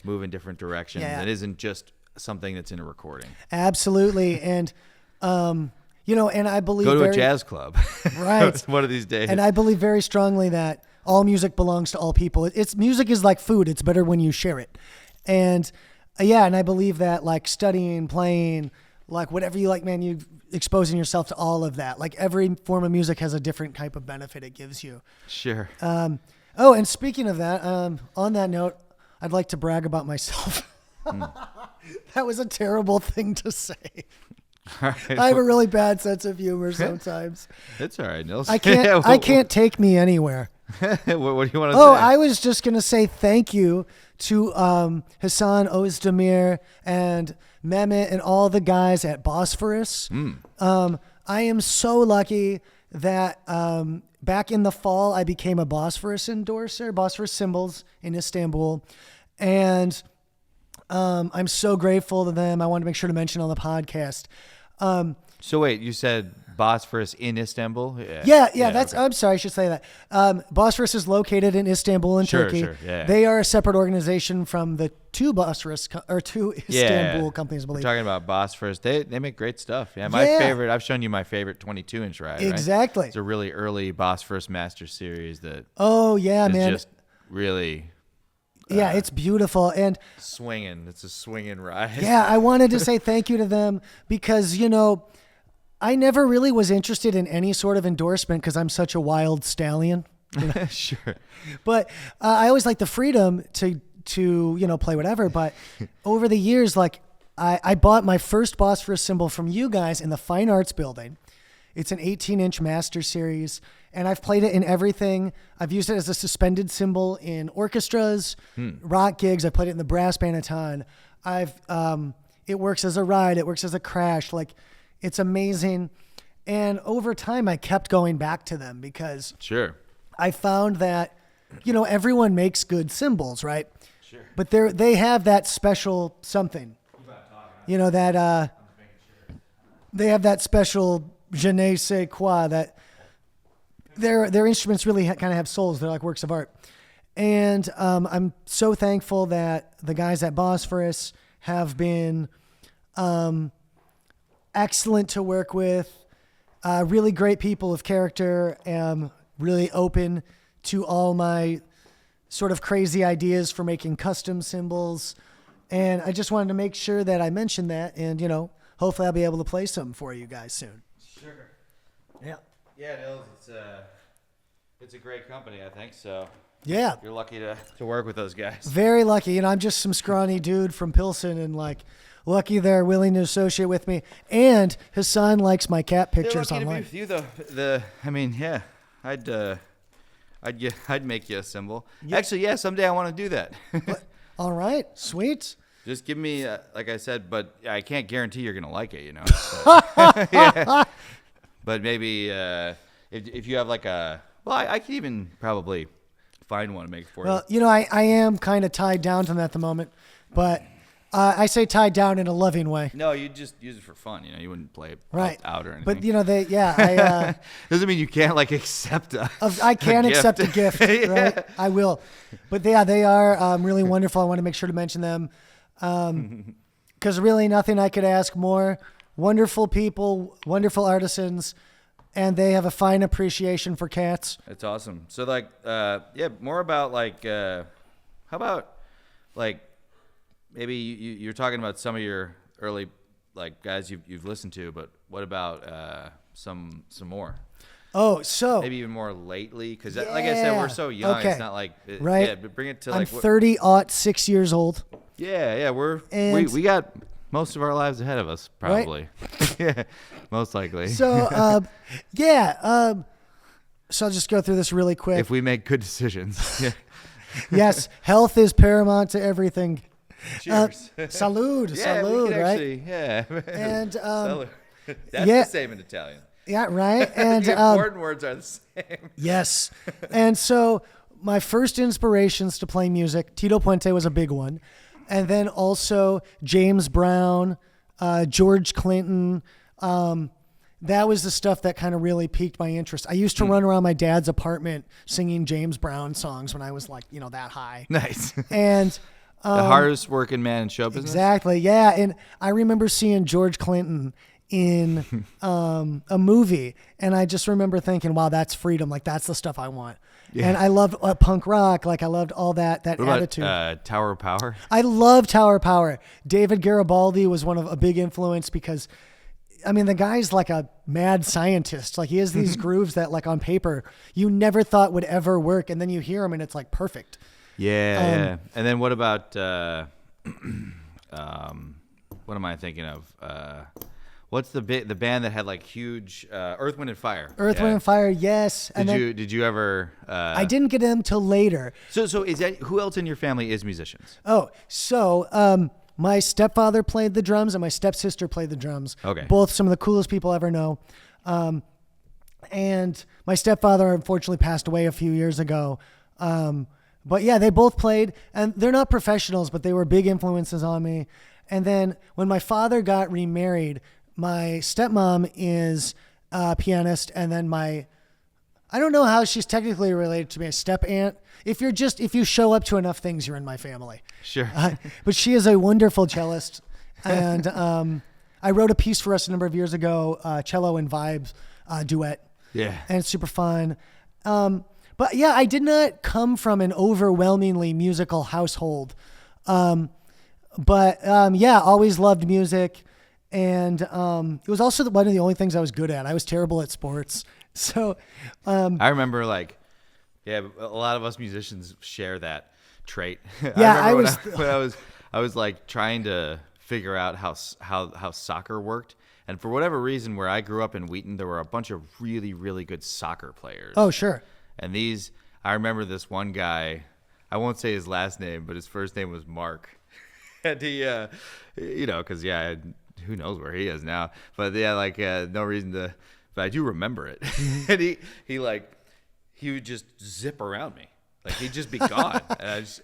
move in different directions. Yeah. That isn't just something that's in a recording. Absolutely. And, and I believe Go to a jazz club. Right. One of these days. And I believe very strongly that all music belongs to all people. Music is like food. It's better when you share it. And and I believe that like studying, playing, like whatever you like, man, you exposing yourself to all of that. Like every form of music has a different type of benefit it gives you. Sure. And speaking of that, on that note, I'd like to brag about myself. That was a terrible thing to say. All right. I have a really bad sense of humor sometimes. It's all right, Nils. I can't take me anywhere. What do you want to say? Oh, I was just going to say thank you to Hassan Ozdemir and Mehmet and all the guys at Bosphorus. I am so lucky that back in the fall, I became a Bosphorus endorser, Bosphorus Cymbals in Istanbul. And I'm so grateful to them. I wanted to make sure to mention on the podcast. So wait, you said Bosphorus in Istanbul? Yeah. Okay. I'm sorry, I should say that. Bosphorus is located in Istanbul in Turkey. Sure, yeah. They are a separate organization from the two Istanbul companies, I believe. We're talking about Bosphorus. They make great stuff. Yeah, my favorite. I've shown you my favorite 22-inch ride. Exactly. Right? It's a really early Bosphorus Master Series that. Oh yeah, is man. Just really. Yeah, it's beautiful and swinging. It's a swinging ride. Yeah, I wanted to say thank you to them because I never really was interested in any sort of endorsement because I'm such a wild stallion. Sure. But I always like the freedom to play whatever. But over the years, like I bought my first Bosphorus cymbal from you guys in the Fine Arts Building. It's an 18-inch Master Series, and I've played it in everything. I've used it as a suspended cymbal in orchestras, rock gigs. I played it in the brass band a ton. It works as a ride. It works as a crash. Like, it's amazing. And over time, I kept going back to them because I found that, everyone makes good cymbals, right? Sure. But they have that special something. They have that special je ne sais quoi, that their instruments really kind of have souls. They're like works of art. And I'm so thankful that the guys at Bosphorus have been excellent to work with, really great people of character, really open to all my sort of crazy ideas for making custom cymbals. And I just wanted to make sure that I mentioned that, and, hopefully I'll be able to play some for you guys soon. Sure. Yeah. Yeah, Nils, It's a great company, I think. So Yeah. you're lucky to work with those guys. Very lucky. And I'm just some scrawny dude from Pilsen, and like lucky they're willing to associate with me. And Hassan likes my cat They're pictures lucky online. to be with you, though. I mean, yeah, I'd make you a symbol. Yeah. Actually, yeah, someday I want to do that. All right. Sweet. Just give me, like I said, but I can't guarantee you're gonna like it, you know. But, yeah. But maybe if you have like I could even probably find one to make for you. Well, you know, I am kind of tied down to them at the moment, but I say tied down in a loving way. No, you just use it for fun, you know. You wouldn't play it Right. out or anything. But you know, I doesn't mean you can't like accept I can accept a gift, Yeah. right? I will. But yeah, they are really wonderful. I want to make sure to mention them. Because really nothing I could ask more. Wonderful people, wonderful artisans, and they have a fine appreciation for cats. That's awesome. So like, yeah, more about like, how about like maybe you're talking about some of your early like guys you've listened to, but what about some more? Oh, so Maybe even more lately, because like I said, we're so young. Okay. It's not like Right. Yeah, but bring it to I'm like 30-6 years old. Yeah, And- we got most of our lives ahead of us, probably. Yeah, most likely. So so I'll just go through this really quick. If we make good decisions. Yeah. Yes, health is paramount to everything. Cheers. Salud, Yeah, we salud, can right? actually, yeah. And Salud. That's yeah. the same in Italian. Yeah, right. And The important words are the same. yes. And so my first inspirations to play music, Tito Puente was a big one. And then also James Brown, George Clinton. That was the stuff that kind of really piqued my interest. I used to run around my dad's apartment singing James Brown songs when I was like, you know, that high. Nice. And The hardest working man in show business. exactly, yeah. And I remember seeing George Clinton in a movie, and I just remember thinking, wow, that's freedom. Like, that's the stuff I want. Yeah. And I loved punk rock. Like, I loved all that What attitude. about Tower of Power? I love Tower Power. David Garibaldi was one of a big influence because, I mean, the guy's like a mad scientist. Like, he has these grooves that, like, on paper, you never thought would ever work, and then you hear them, and it's like perfect. Yeah. And then what about what am I thinking of? What's the band that had like huge Earth, Wind and Fire? Earth, Wind, and Fire, yes. Did you ever? I didn't get them till later. So is that who else in your family is musicians? Oh, so my stepfather played the drums and my stepsister played the drums. Okay. Both some of the coolest people I ever know. And my stepfather unfortunately passed away a few years ago. But yeah, they both played, and they're not professionals, but they were big influences on me. And then when my father got remarried, my stepmom is a pianist, and then I don't know how she's technically related to me, a step aunt. If you show up to enough things, you're in my family. Sure. But she is a wonderful cellist. And I wrote a piece for us a number of years ago, cello and vibes duet. Yeah. And it's super fun. But yeah, I did not come from an overwhelmingly musical household. But yeah, always loved music. And it was also one of the only things I was good at. I was terrible at sports. So I remember a lot of us musicians share that trait. Yeah, I remember when I was like trying to figure out how soccer worked. And for whatever reason, where I grew up in Wheaton, there were a bunch of really, really good soccer players. Oh, sure. And I remember this one guy, I won't say his last name, but his first name was Mark. And he, because, who knows where he is now. But, yeah, no reason to, but I do remember it. And he would just zip around me. Like, he'd just be gone. And I just,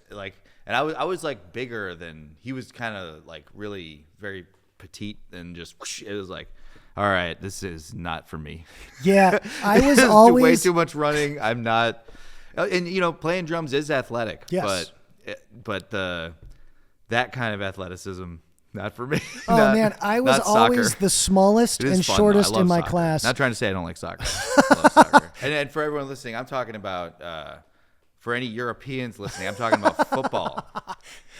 I was like, bigger than, he was kind of, like, really very petite, and just, whoosh, it was like, all right, this is not for me. Yeah, I was always way too much running. I'm not, and playing drums is athletic. Yes. but that kind of athleticism, not for me. Oh man, I was always the smallest and fun, shortest in my soccer. class. Not trying to say I don't like soccer. I love soccer. And for everyone listening, I'm talking about for any Europeans listening, I'm talking about football.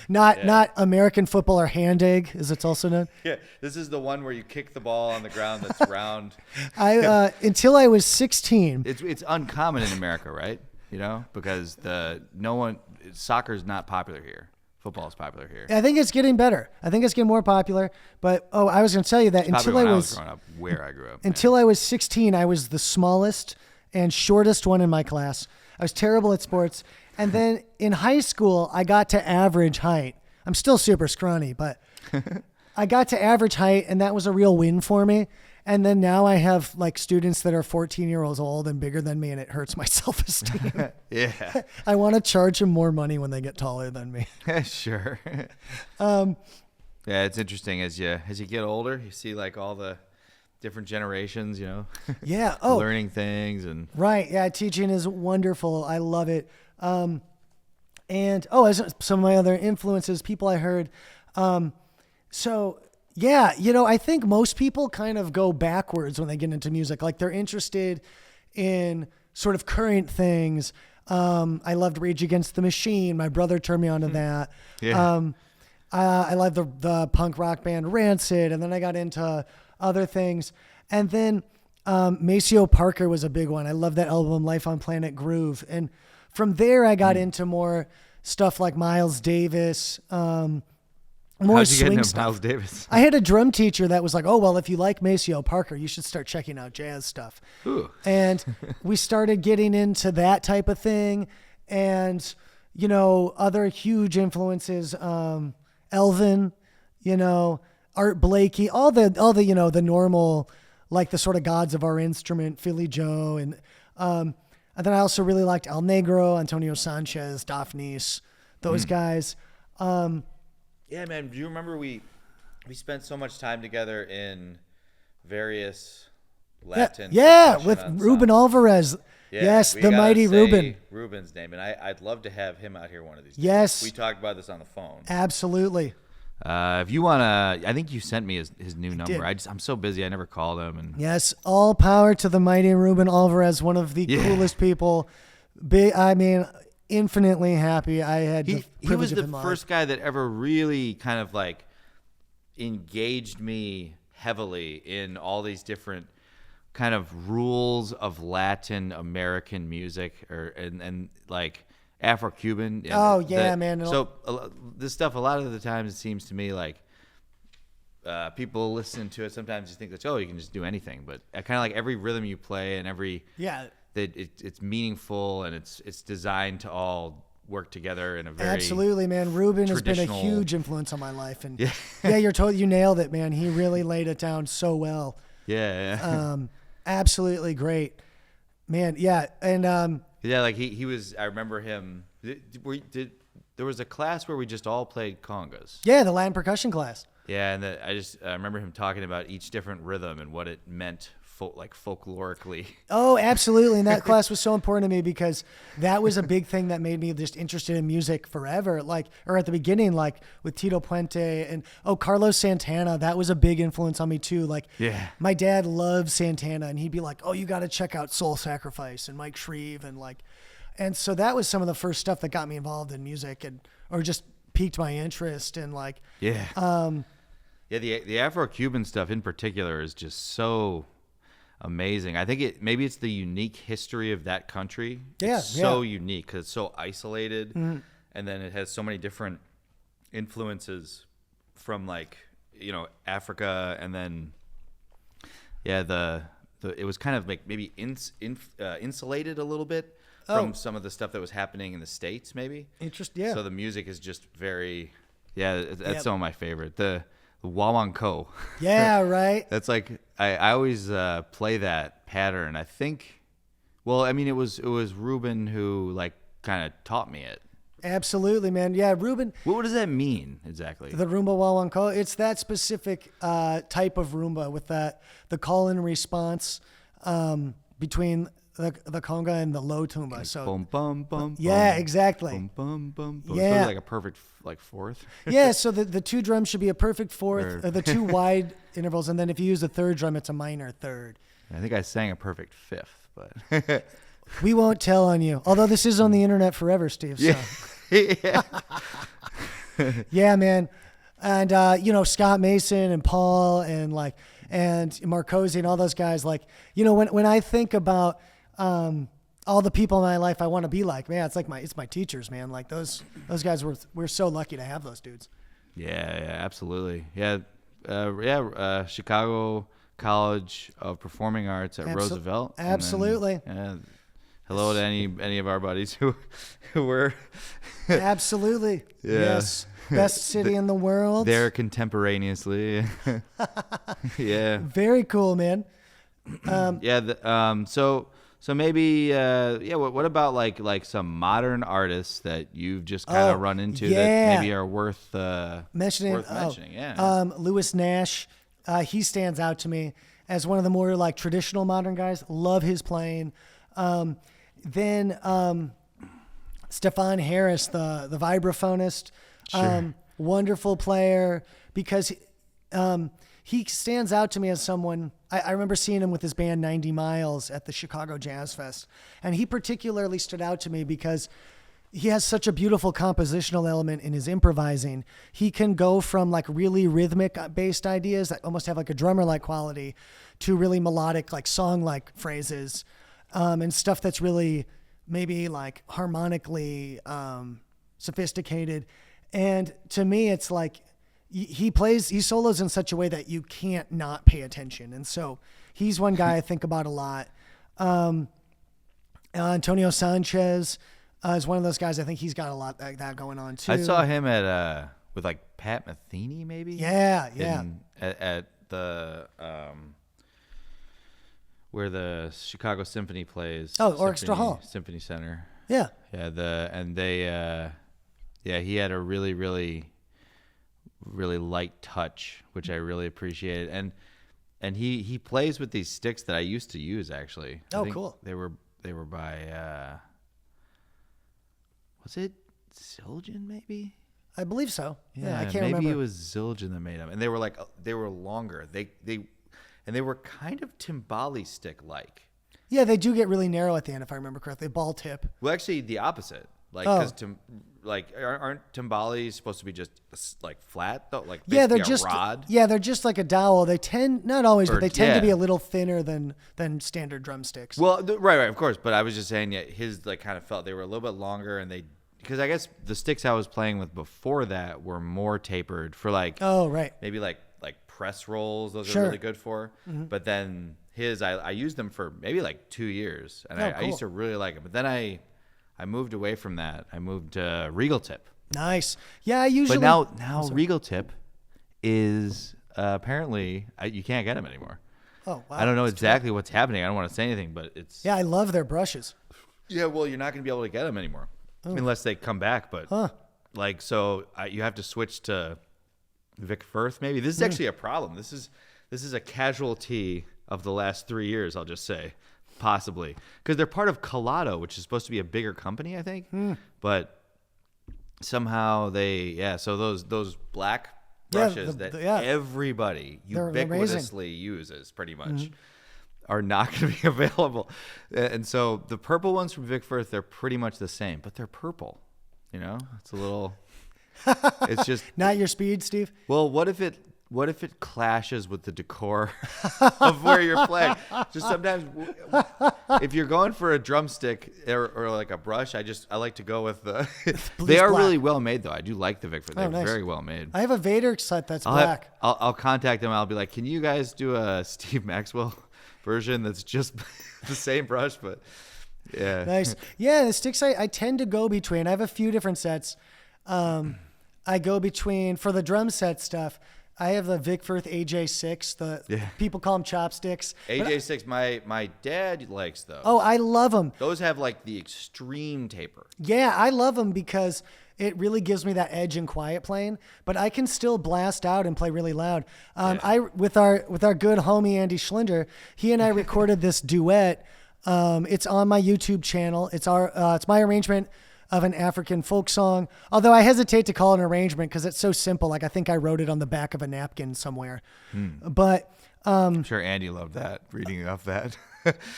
Not American football or hand egg, as it's also known. Yeah, this is the one where you kick the ball on the ground that's round. Until I was 16. It's uncommon in America, right? You know, because soccer's not popular here. Football is popular here. I think it's getting better. I think it's getting more popular. But I was going to tell you that until I was growing up, where I grew up. Until I was 16, I was the smallest and shortest one in my class. I was terrible at sports. And then in high school, I got to average height. I'm still super scrawny, but I got to average height, and that was a real win for me. And then now I have like students that are 14-year-olds old and bigger than me, and it hurts my self-esteem. Yeah. I want to charge them more money when they get taller than me. Sure. Yeah, it's interesting as you get older, you see like all the different generations, you know. Yeah. Learning things and right. Yeah, teaching is wonderful. I love it. And as some of my other influences, people I heard. So yeah, I think most people kind of go backwards when they get into music. Like they're interested in sort of current things. I loved Rage Against the Machine. My brother turned me on to that. Yeah. I loved the punk rock band Rancid, and then I got into other things. And then Maceo Parker was a big one. I love that album, Life on Planet Groove. And from there, I got into more stuff like Miles Davis, more How'd you swing get into stuff. Miles Davis? I had a drum teacher that was like, oh, well, if you like Maceo Parker, you should start checking out jazz stuff. Ooh. And we started getting into that type of thing. And, other huge influences, Elvin, Art Blakey, all the the normal, like the sort of gods of our instrument, Philly Joe. And then I also really liked El Negro, Antonio Sanchez, Daphnis, those guys. Yeah, man. Do you remember we spent so much time together in various Latin? Yeah, with ensembles. Ruben Alvarez. Yeah, yes, we the gotta mighty say Ruben. Ruben's name, and I'd love to have him out here one of these days. Yes. We talked about this on the phone. Absolutely. If you wanna, I think you sent me his new number. did. I'm so busy, I never called him. And Yes, all power to the mighty Ruben Alvarez, one of the coolest people. Infinitely happy. I had he was privilege of the him live. first guy that ever really kind of like engaged me heavily in all these different kind of rules of Latin American music and like Afro-Cuban. Man. So this stuff, a lot of the times it seems to me like people listen to it. Sometimes you think that, you can just do anything, but kind of like every rhythm you play and every that it's meaningful and it's designed to all work together in a very absolutely, man. Ruben has been a huge influence on my life, and you nailed it, man. He really laid it down so well. Yeah. Absolutely great, man. Yeah, and like he was. I remember him. There was a class where we just all played congas. Yeah, the Latin percussion class. Yeah, and I remember him talking about each different rhythm and what it meant. Folklorically. Oh, absolutely. And that class was so important to me because that was a big thing that made me just interested in music forever. Or at the beginning, like with Tito Puente and Carlos Santana, that was a big influence on me too. My dad loved Santana, and he'd be like, you got to check out Soul Sacrifice and Mike Shreve and so that was some of the first stuff that got me involved in music or just piqued my interest and the Afro-Cuban stuff in particular is just so amazing. I think maybe it's the unique history of that country. It's so unique because it's so isolated, and then it has so many different influences from Africa, and then it was kind of like maybe insulated a little bit from some of the stuff that was happening in the States, maybe. Interesting. Yeah. So the music is just very that's some of my favorite. The Wawanko. Yeah, right. That's like I always play that pattern. I think. Well, I mean, it was Ruben who kind of taught me it. Absolutely, man. Yeah, Ruben. What does that mean exactly? The rumba wawanko. It's that specific type of rumba with the call and response between the conga and the low tumba. So bum bum bum. Yeah, bum, exactly. Bum bum bum. bum. Yeah, so like a perfect fourth. Yeah, so the two drums should be a perfect fourth, the two wide intervals, and then if you use a third drum, it's a minor third. I think I sang a perfect fifth, but We won't tell on you. Although this is on the internet forever, Steve. So. Yeah. Yeah, man. And, Scott Mason and Paul and Marcosi and all those guys, when I think about all the people in my life I want to be like, man, it's my teachers, man. Like those guys we're so lucky to have those dudes. Yeah, absolutely. Yeah. Chicago College of Performing Arts at Roosevelt. Absolutely. Hello to any of our buddies who were. Absolutely. Yeah. Yes. Best city in the world. There contemporaneously. Yeah. Very cool, man. So maybe what about like some modern artists that you've just kind of run into that maybe are worth mentioning? Yeah. Lewis Nash, he stands out to me as one of the more like traditional modern guys. Love his playing. Then Stefan Harris, the vibraphonist, wonderful player because he stands out to me as someone. I remember seeing him with his band 90 Miles at the Chicago Jazz Fest, and he particularly stood out to me because he has such a beautiful compositional element in his improvising. He can go from like really rhythmic based ideas that almost have like a drummer like quality to really melodic, like song like phrases, and stuff that's really maybe like harmonically sophisticated. And to me, it's like he solos in such a way that you can't not pay attention. And so he's one guy I think about a lot. Antonio Sanchez is one of those guys. I think he's got a lot like that going on too. I saw him at with like Pat Metheny maybe. Yeah. At the where the Chicago Symphony plays. Oh, Orchestra Hall. Symphony Center. Yeah. Yeah. He had a really, really, really light touch, which I really appreciated. And he plays with these sticks that I used to use actually. I think cool. They were by was it Zildjian maybe? I believe so. Yeah, I can't maybe remember. Maybe it was Zildjian that made them. And they were longer. They were kind of timbali stick like. Yeah, they do get really narrow at the end if I remember correctly. Ball tip. Well, actually the opposite. Because aren't timbales supposed to be just like flat though? Like they're just rod? Yeah, they're just like a dowel. They tend not always, but they tend to be a little thinner than standard drumsticks. Well, right, of course. But I was just saying, his like kind of felt they were a little bit longer, and because I guess the sticks I was playing with before that were more tapered for like maybe like press rolls. Those are really good for. Mm-hmm. But then I used them for maybe like 2 years, and I used to really like it. But then I moved away from that. I moved to Regal Tip. Nice. Yeah, I usually. But now Regal Tip is apparently you can't get them anymore. Oh, wow. I don't know exactly what's happening. I don't want to say anything, but it's. Yeah, I love their brushes. Yeah, well, you're not going to be able to get them anymore unless they come back. But you have to switch to Vic Firth. Maybe this is actually a problem. This is a casualty of the last 3 years. I'll just say. Possibly because they're part of Collado, which is supposed to be a bigger company, I think. But somehow so those black brushes everybody ubiquitously uses pretty much are not going to be available. And so the purple ones from Vic Firth, they're pretty much the same, but they're purple. It's a little. It's just not your speed, Steve. Well, what if it clashes with the decor of where you're playing? Just sometimes, if you're going for a drumstick or like a brush, I like to go with the. They are really well made, though. I do like the Vic Firth. They're very well made. I have a Vader set that's black. I'll contact them. I'll be like, can you guys do a Steve Maxwell version that's just the same brush, but yeah. Nice. Yeah, the sticks I tend to go between. I have a few different sets. I go between for the drum set stuff. I have the Vic Firth AJ6. People call them chopsticks. AJ6, my dad likes those. Oh, I love them. Those have like the extreme taper. Yeah, I love them because it really gives me that edge in quiet playing. But I can still blast out and play really loud. With our good homie Andy Schlinder, he and I recorded this duet. It's on my YouTube channel. It's my arrangement of an African folk song. Although I hesitate to call it an arrangement because it's so simple. Like I think I wrote it on the back of a napkin somewhere. But I'm sure Andy loved that, reading off that.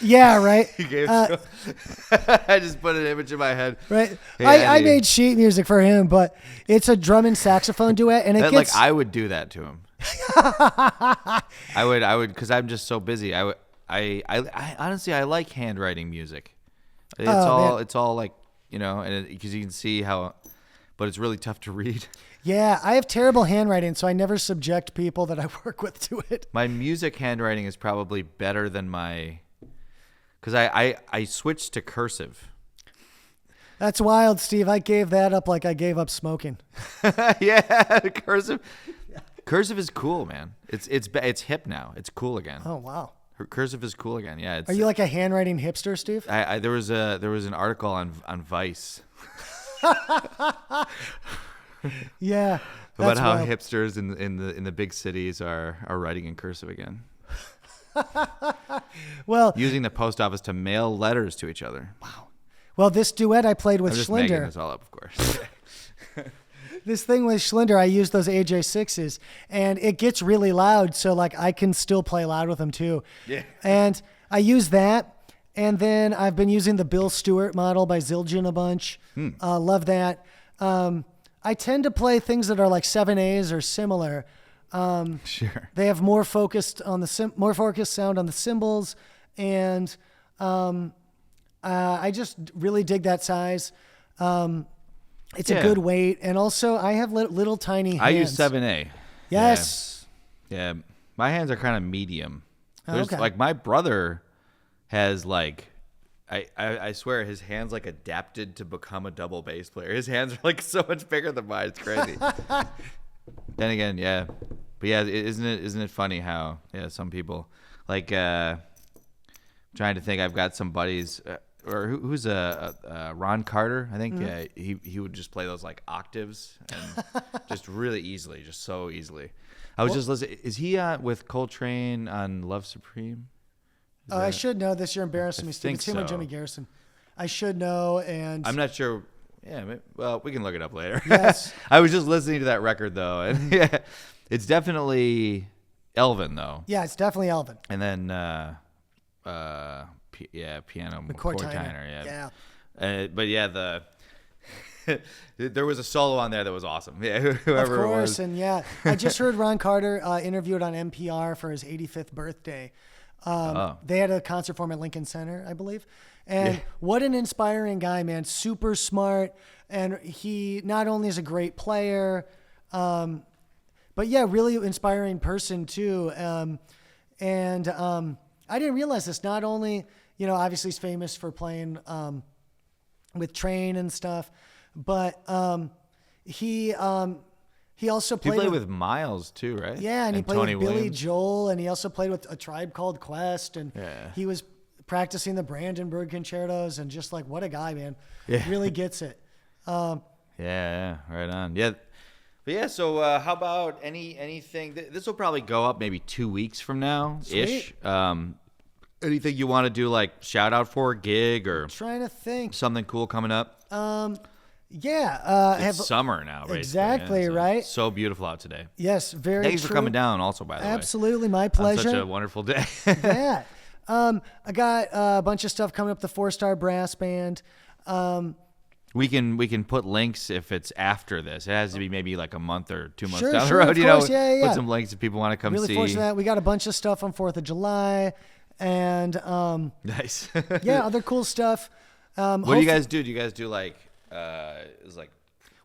Yeah, right. He gave I just put an image in my head. Right. Hey, I Andy. made sheet music for him, but it's a drum and saxophone duet, and it Like gets I would do that to him. I would, because I'm just so busy. I honestly, I like handwriting music. It's all like, and because you can see how, but it's really tough to read. Yeah, I have terrible handwriting, so I never subject people that I work with to it. My music handwriting is probably better than because I switched to cursive. That's wild, Steve. I gave that up like I gave up smoking. Yeah, cursive. Cursive is cool, man. It's hip now. It's cool again. Oh, wow. Cursive is cool again. Yeah. Are you like a handwriting hipster, Steve? There was an article on Vice. Yeah. About how wild. hipsters in the big cities are writing in cursive again. Well, Using the post office to mail letters to each other. Wow. well, this duet I played with I'm just making Schlinder. this all up, of course. This thing with Schlinder, I use those AJ6s, and it gets really loud, so like I can still play loud with them too. Yeah. And I use that, and then I've been using the Bill Stewart model by Zildjian a bunch. Love that. I tend to play things that are like 7As or similar. Sure. They have more focused sound on the cymbals, and I just really dig that size. It's a good weight, and also I have little tiny hands. I use 7A. Yes. Yeah. My hands are kind of medium. There's Okay. like my brother has like I swear his hands like adapted to become a double bass player. His hands are like so much bigger than mine. It's crazy. Then again, yeah. But yeah, isn't it funny how some people like trying to think. I've got some buddies or who's Ron Carter, I think. Mm-hmm. Yeah, he would just play those like octaves and just really easily, just so easily. I was just listening. Is he with Coltrane on Love Supreme? I should know this. You're embarrassing me, Steve. think It's him or so. Jimmy Garrison. I should know, and I'm not sure. Yeah, well, we can look it up later. Yes. I was just listening to that record though, and yeah, it's definitely Elvin though. yeah, it's definitely Elvin. And then piano McCoy-Tyner. yeah. But yeah, there was a solo on there that was awesome. Yeah, whoever Of it course, was. and yeah, I just heard Ron Carter interviewed on NPR for his 85th birthday. They had a concert for him at Lincoln Center, I believe. And what an inspiring guy, man. Super smart. And he not only is a great player, but yeah, really inspiring person too. And I didn't realize this. Not only, obviously he's famous for playing with Train and stuff, but he also He played played with Miles too, right? yeah, and he played Tony with Billy Williams. Joel, and he also played with A Tribe Called Quest, and Yeah. he was practicing the Brandenburg concertos, and just like, what a guy, man. Yeah. Really gets it. Yeah, right on. Yeah. But yeah, so how about anything? This will probably go up maybe 2 weeks from now ish. Anything you want to do, like shout out for a gig or Trying to think. something cool coming up? Yeah. It's summer now, basically. Exactly, Yeah, so right? So beautiful out today. Yes, very Thanks true. for coming down also, by the way. Absolutely, my On pleasure. such a wonderful day. Yeah. I got a bunch of stuff coming up, the 4-Star Brass Band. We can put links if it's after this. It has to be maybe like a month or 2 months Sure, down sure, the road. of course. Yeah. Put some links if people want to come Really see. fortunate that we got a bunch of stuff on 4th of July, and Nice. yeah, other cool stuff. What do you guys do? Do you guys do like is like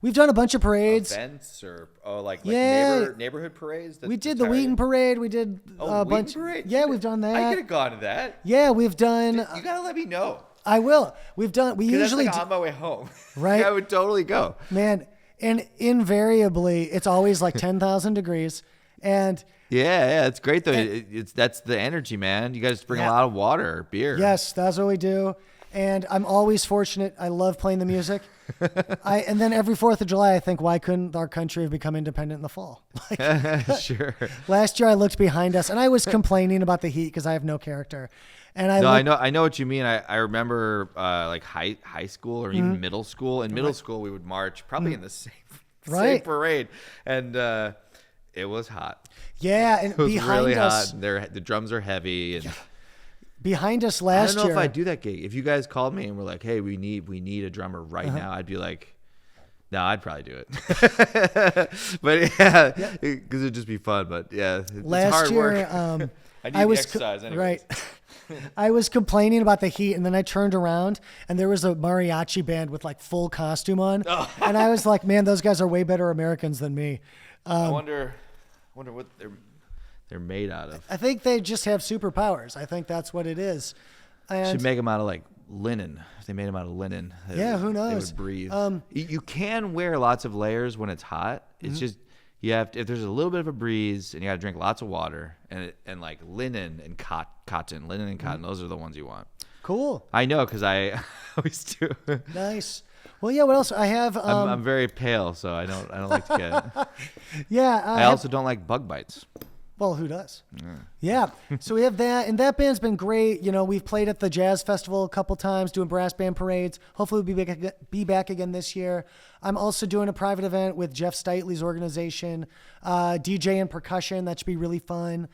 We've done a bunch of parades. events or like Yeah. neighborhood parades? We did the Wheaton Parade. We did a Wheaton bunch. Parade? Yeah, we've done I that. could have gone to that. Yeah, we've done. You gotta let me know. I will. We've done. We 'Cause usually, that's like on my way home. Right? I would totally go. man, and invariably, it's always like 10,000 degrees, and Yeah, it's great though. That's the energy, man. You guys bring a lot of water, or beer. yes, that's what we do. And I'm always fortunate. I love playing the music. And then every 4th of July, I think, why couldn't our country have become independent in the fall? Sure. Last year, I looked behind us, and I was complaining about the heat because I have no character. And I know what you mean. I remember like high school or Mm-hmm. even middle school. In middle school, we would march probably in the same Right. parade, and it was hot. yeah, and It was behind really us, hot. The drums are heavy, and behind us I last don't know year. if I'd do that gig. If you guys called me and were like, "Hey, we need a drummer right now," I'd be like, "No, I'd probably do it." But yeah, because it'd just be fun. But yeah, it's last hard year, work. I need exercise anyways. right. I was complaining about the heat, and then I turned around, and there was a mariachi band with like full costume on, and I was like, "Man, those guys are way better Americans than me." I wonder what they're made out of. I think they just have superpowers. I think that's what it is. And Should make them out of like linen. If they made them out of linen, who knows? They would breathe. You can wear lots of layers when it's hot. It's just you have to, if there's a little bit of a breeze, and you got to drink lots of water, and like linen and cotton. Those are the ones you want. Cool. I know because I always do. Nice. Well, yeah. What else? I have. I'm very pale, so I don't like to get. Yeah. I also don't like bug bites. Well, who does? Yeah. So we have that, and that band's been great. You know, we've played at the Jazz Festival a couple times, doing brass band parades. Hopefully we'll be back again this year. I'm also doing a private event with Jeff Steitley's organization, DJ and percussion. That should be really fun.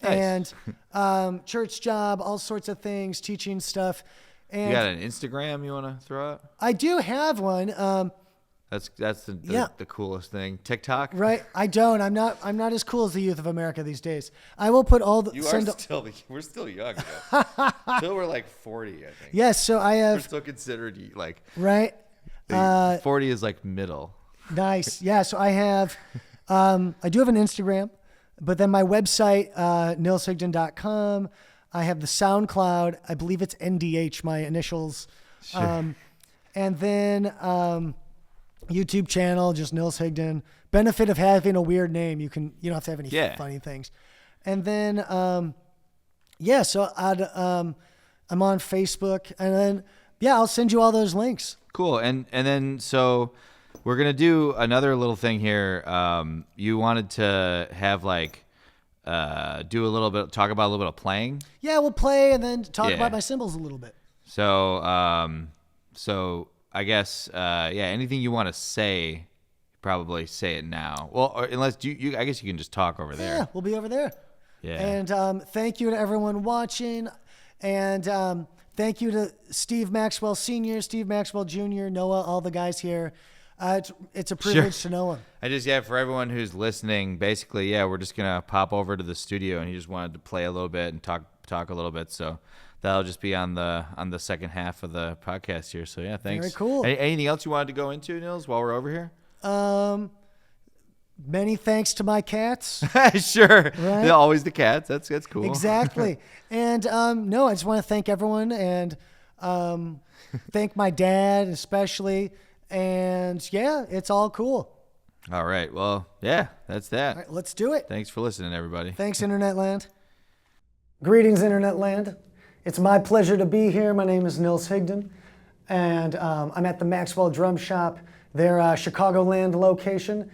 Nice. And church job, all sorts of things, teaching stuff. And You got an Instagram you want to throw out? I do have one. That's the coolest thing. TikTok? Right? I don't. I'm not as cool as the youth of America these days. I will put all the. We're still young. Till we're like 40, I think. Yes. So I We're have. still considered like Right. 40 is like middle. Nice. Yeah. So I have. I do have an Instagram, but then my website, NilsHigdon.com. I have the SoundCloud. I believe it's NDH, my initials. Sure. And then YouTube channel, just Nils Higdon. Benefit of having a weird name, you don't have to have any funny things. And then so I'm on Facebook, and then I'll send you all those links. Cool. And then so we're gonna do another little thing here. You wanted to have like talk about a little bit of playing. Yeah, we'll play and then talk about my cymbals a little bit. So I guess anything you want to say, probably say it now. Well, or unless you I guess you can just talk over there. Yeah, we'll be over there. Yeah. And thank you to everyone watching, and thank you to Steve Maxwell Sr., Steve Maxwell Jr., Noah, all the guys here. It's a privilege to know him. For everyone who's listening, basically, we're just gonna pop over to the studio, and he just wanted to play a little bit and talk a little bit. So that'll just be on the second half of the podcast here. So thanks. Very cool. Anything else you wanted to go into, Nils, while we're over here? Many thanks to my cats. Sure. Right? Yeah, always the cats. That's cool. Exactly. And no, I just want to thank everyone, and thank my dad especially. And it's all cool. All right. Well, that's that. All right, let's do it. Thanks for listening, everybody. Thanks, Internet Land. Greetings, Internet Land. It's my pleasure to be here. My name is Nils Higdon, and I'm at the Maxwell Drum Shop, their Chicagoland location,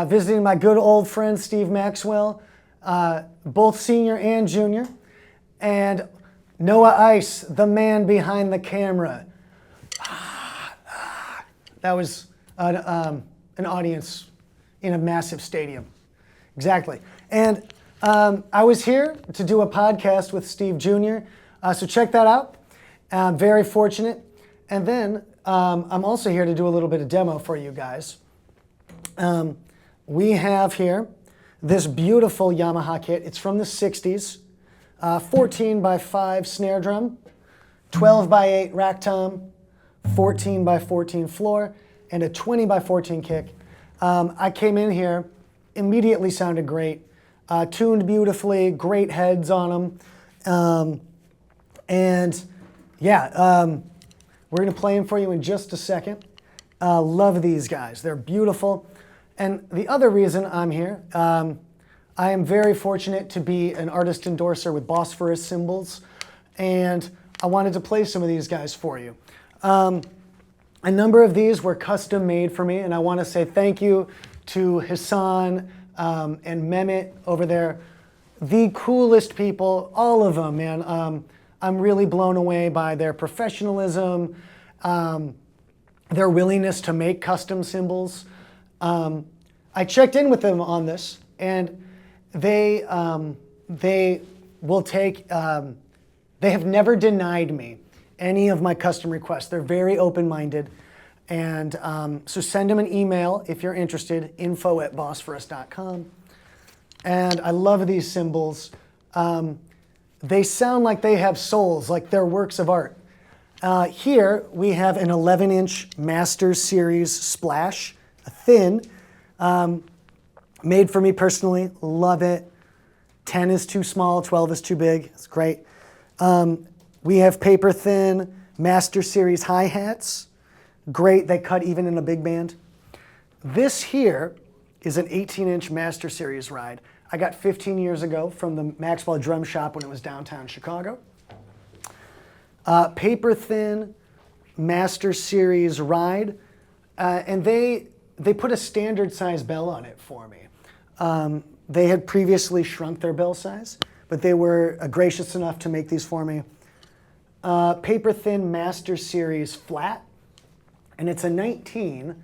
visiting my good old friend Steve Maxwell, both senior and junior, and Noah Ice, the man behind the camera. That was an audience in a massive stadium. Exactly. And I was here to do a podcast with Steve Jr., so check that out. I'm very fortunate. And then I'm also here to do a little bit of demo for you guys. We have here this beautiful Yamaha kit. It's from the 60s. 14 by 5 snare drum, 12 by 8 rack tom, 14 by 14 floor, and a 20 by 14 kick. I came in here, immediately sounded great, tuned beautifully, great heads on them. We're gonna play them for you in just a second. Love these guys, they're beautiful. And the other reason I'm here, I am very fortunate to be an artist endorser with Bosphorus cymbals, and I wanted to play some of these guys for you. A number of these were custom made for me, and I want to say thank you to Hassan and Mehmet over there. The coolest people, all of them, man. I'm really blown away by their professionalism, their willingness to make custom cymbals. I checked in with them on this, and they will take They have never denied me any of my custom requests. They're very open-minded. And so send them an email if you're interested, info@bosphorus.com. And I love these cymbals. They sound like they have souls, like they're works of art. Here we have an 11-inch Master Series Splash, a thin, made for me personally, love it. 10 is too small, 12 is too big, it's great. We have paper thin Master Series hi-hats, great, they cut even in a big band. This here is an 18-inch Master Series ride. I got 15 years ago from the Maxwell drum shop when it was downtown Chicago. Paper thin Master Series ride, and they put a standard size bell on it for me. They had previously shrunk their bell size, but they were gracious enough to make these for me. Paper thin Master Series flat, and it's a 19,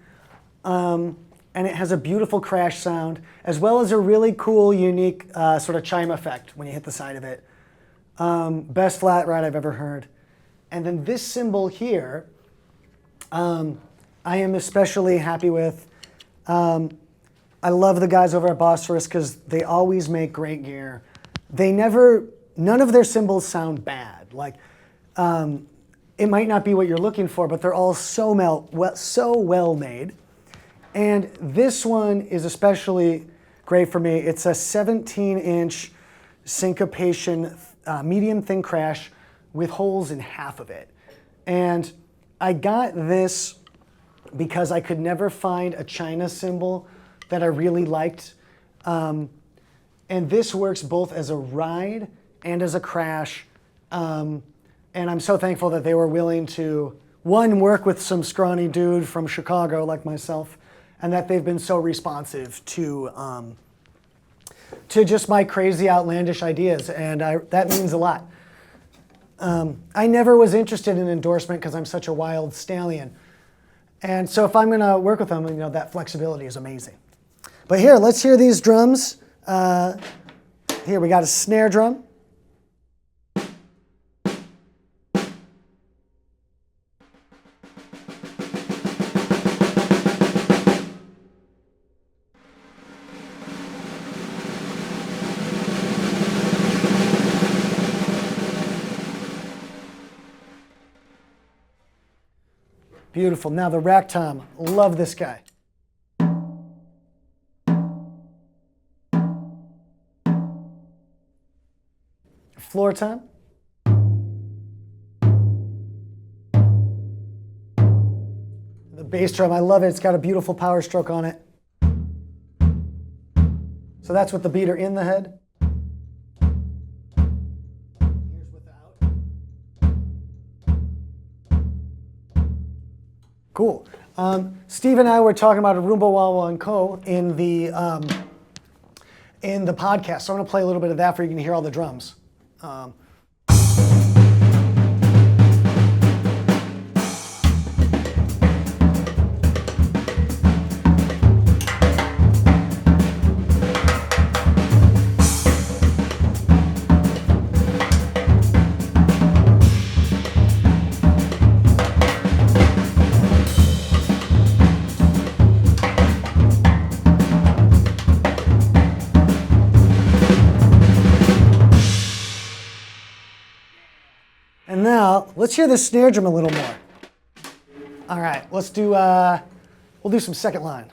and it has a beautiful crash sound, as well as a really cool, unique sort of chime effect when you hit the side of it. Best flat ride I've ever heard. And then this cymbal here, I am especially happy with. I love the guys over at Bosphorus because they always make great gear. None of their cymbals sound bad. Like, it might not be what you're looking for, but they're all so well made. And this one is especially great for me. It's a 17-inch syncopation medium thin crash with holes in half of it. And I got this because I could never find a China cymbal that I really liked. And this works both as a ride and as a crash. And I'm so thankful that they were willing to, one, work with some scrawny dude from Chicago like myself, and that they've been so responsive to just my crazy, outlandish ideas. And that means a lot. I never was interested in endorsement because I'm such a wild stallion. And so if I'm going to work with them, you know, that flexibility is amazing. But here, let's hear these drums. Here, we got a snare drum. Beautiful. Now the rack tom. Love this guy. Floor tom. The bass drum, I love it. It's got a beautiful power stroke on it. So that's with the beater in the head. Here's without. Cool. Steve and I were talking about a Roomba Wawa and Co. in the podcast. So I'm going to play a little bit of that for you can hear all the drums. And now, let's hear the snare drum a little more. All right, let's do, we'll do some second line.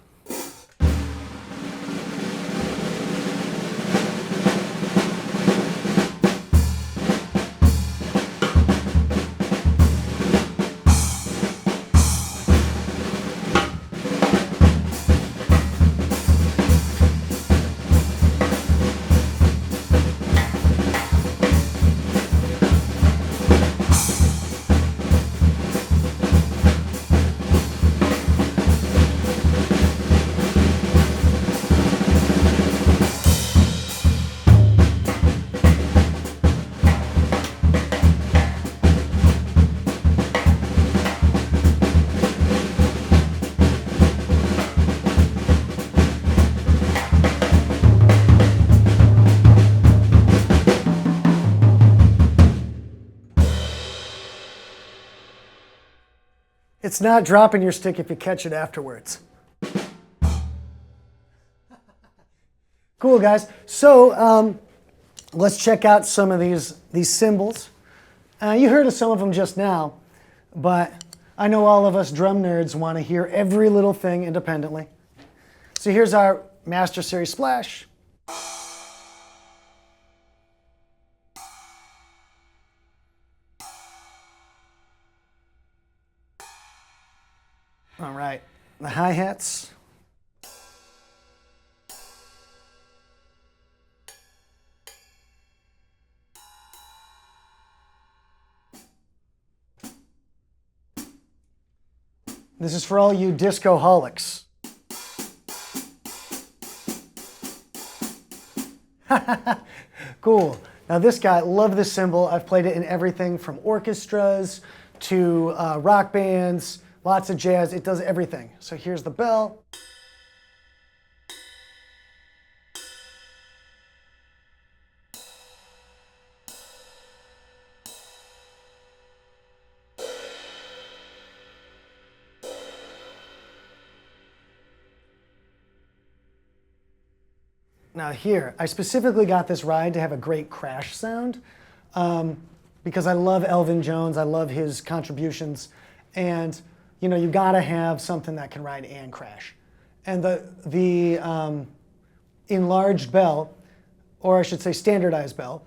It's not dropping your stick if you catch it afterwards. Cool, guys. So let's check out some of these cymbals. You heard of some of them just now, but I know all of us drum nerds want to hear every little thing independently. So here's our Master Series Splash. All right, the hi-hats. This is for all you disco-holics. Cool. Now this guy, love this cymbal. I've played it in everything from orchestras to rock bands, lots of jazz. It does everything. So here's the bell. Now here, I specifically got this ride to have a great crash sound because I love Elvin Jones, I love his contributions, and you know, you gotta have something that can ride and crash. And the enlarged bell, or I should say standardized bell,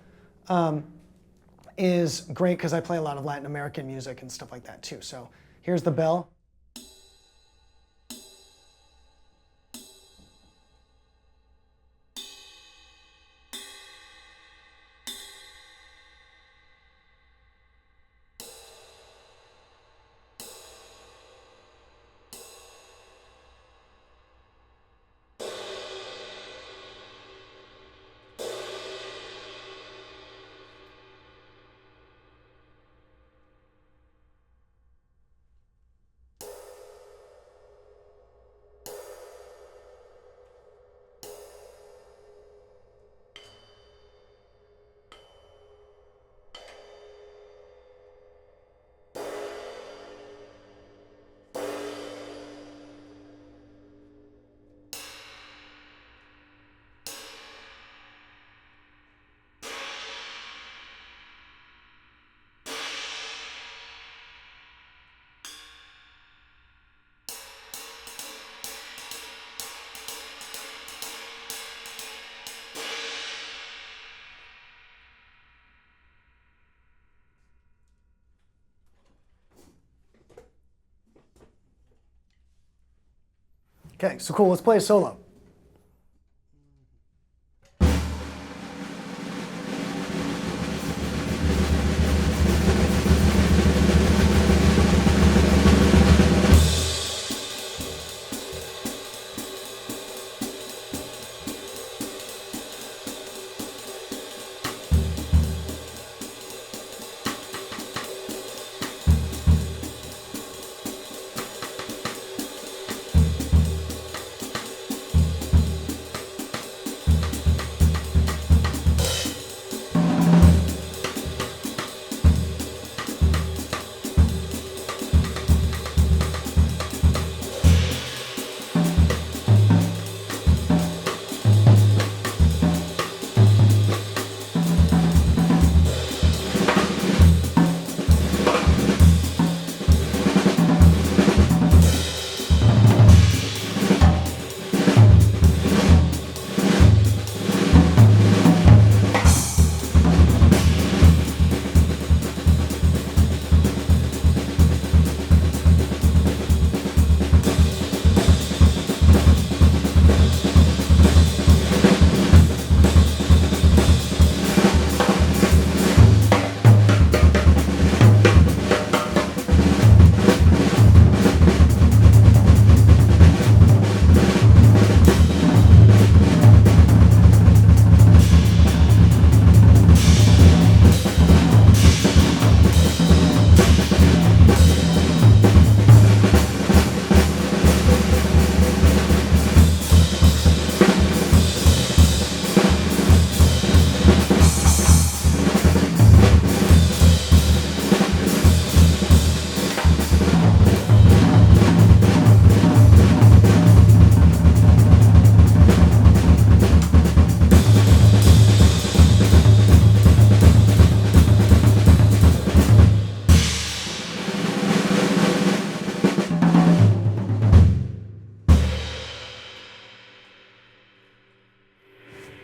is great because I play a lot of Latin American music and stuff like that too. So here's the bell. Okay, so cool, let's play a solo.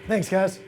Thanks, guys.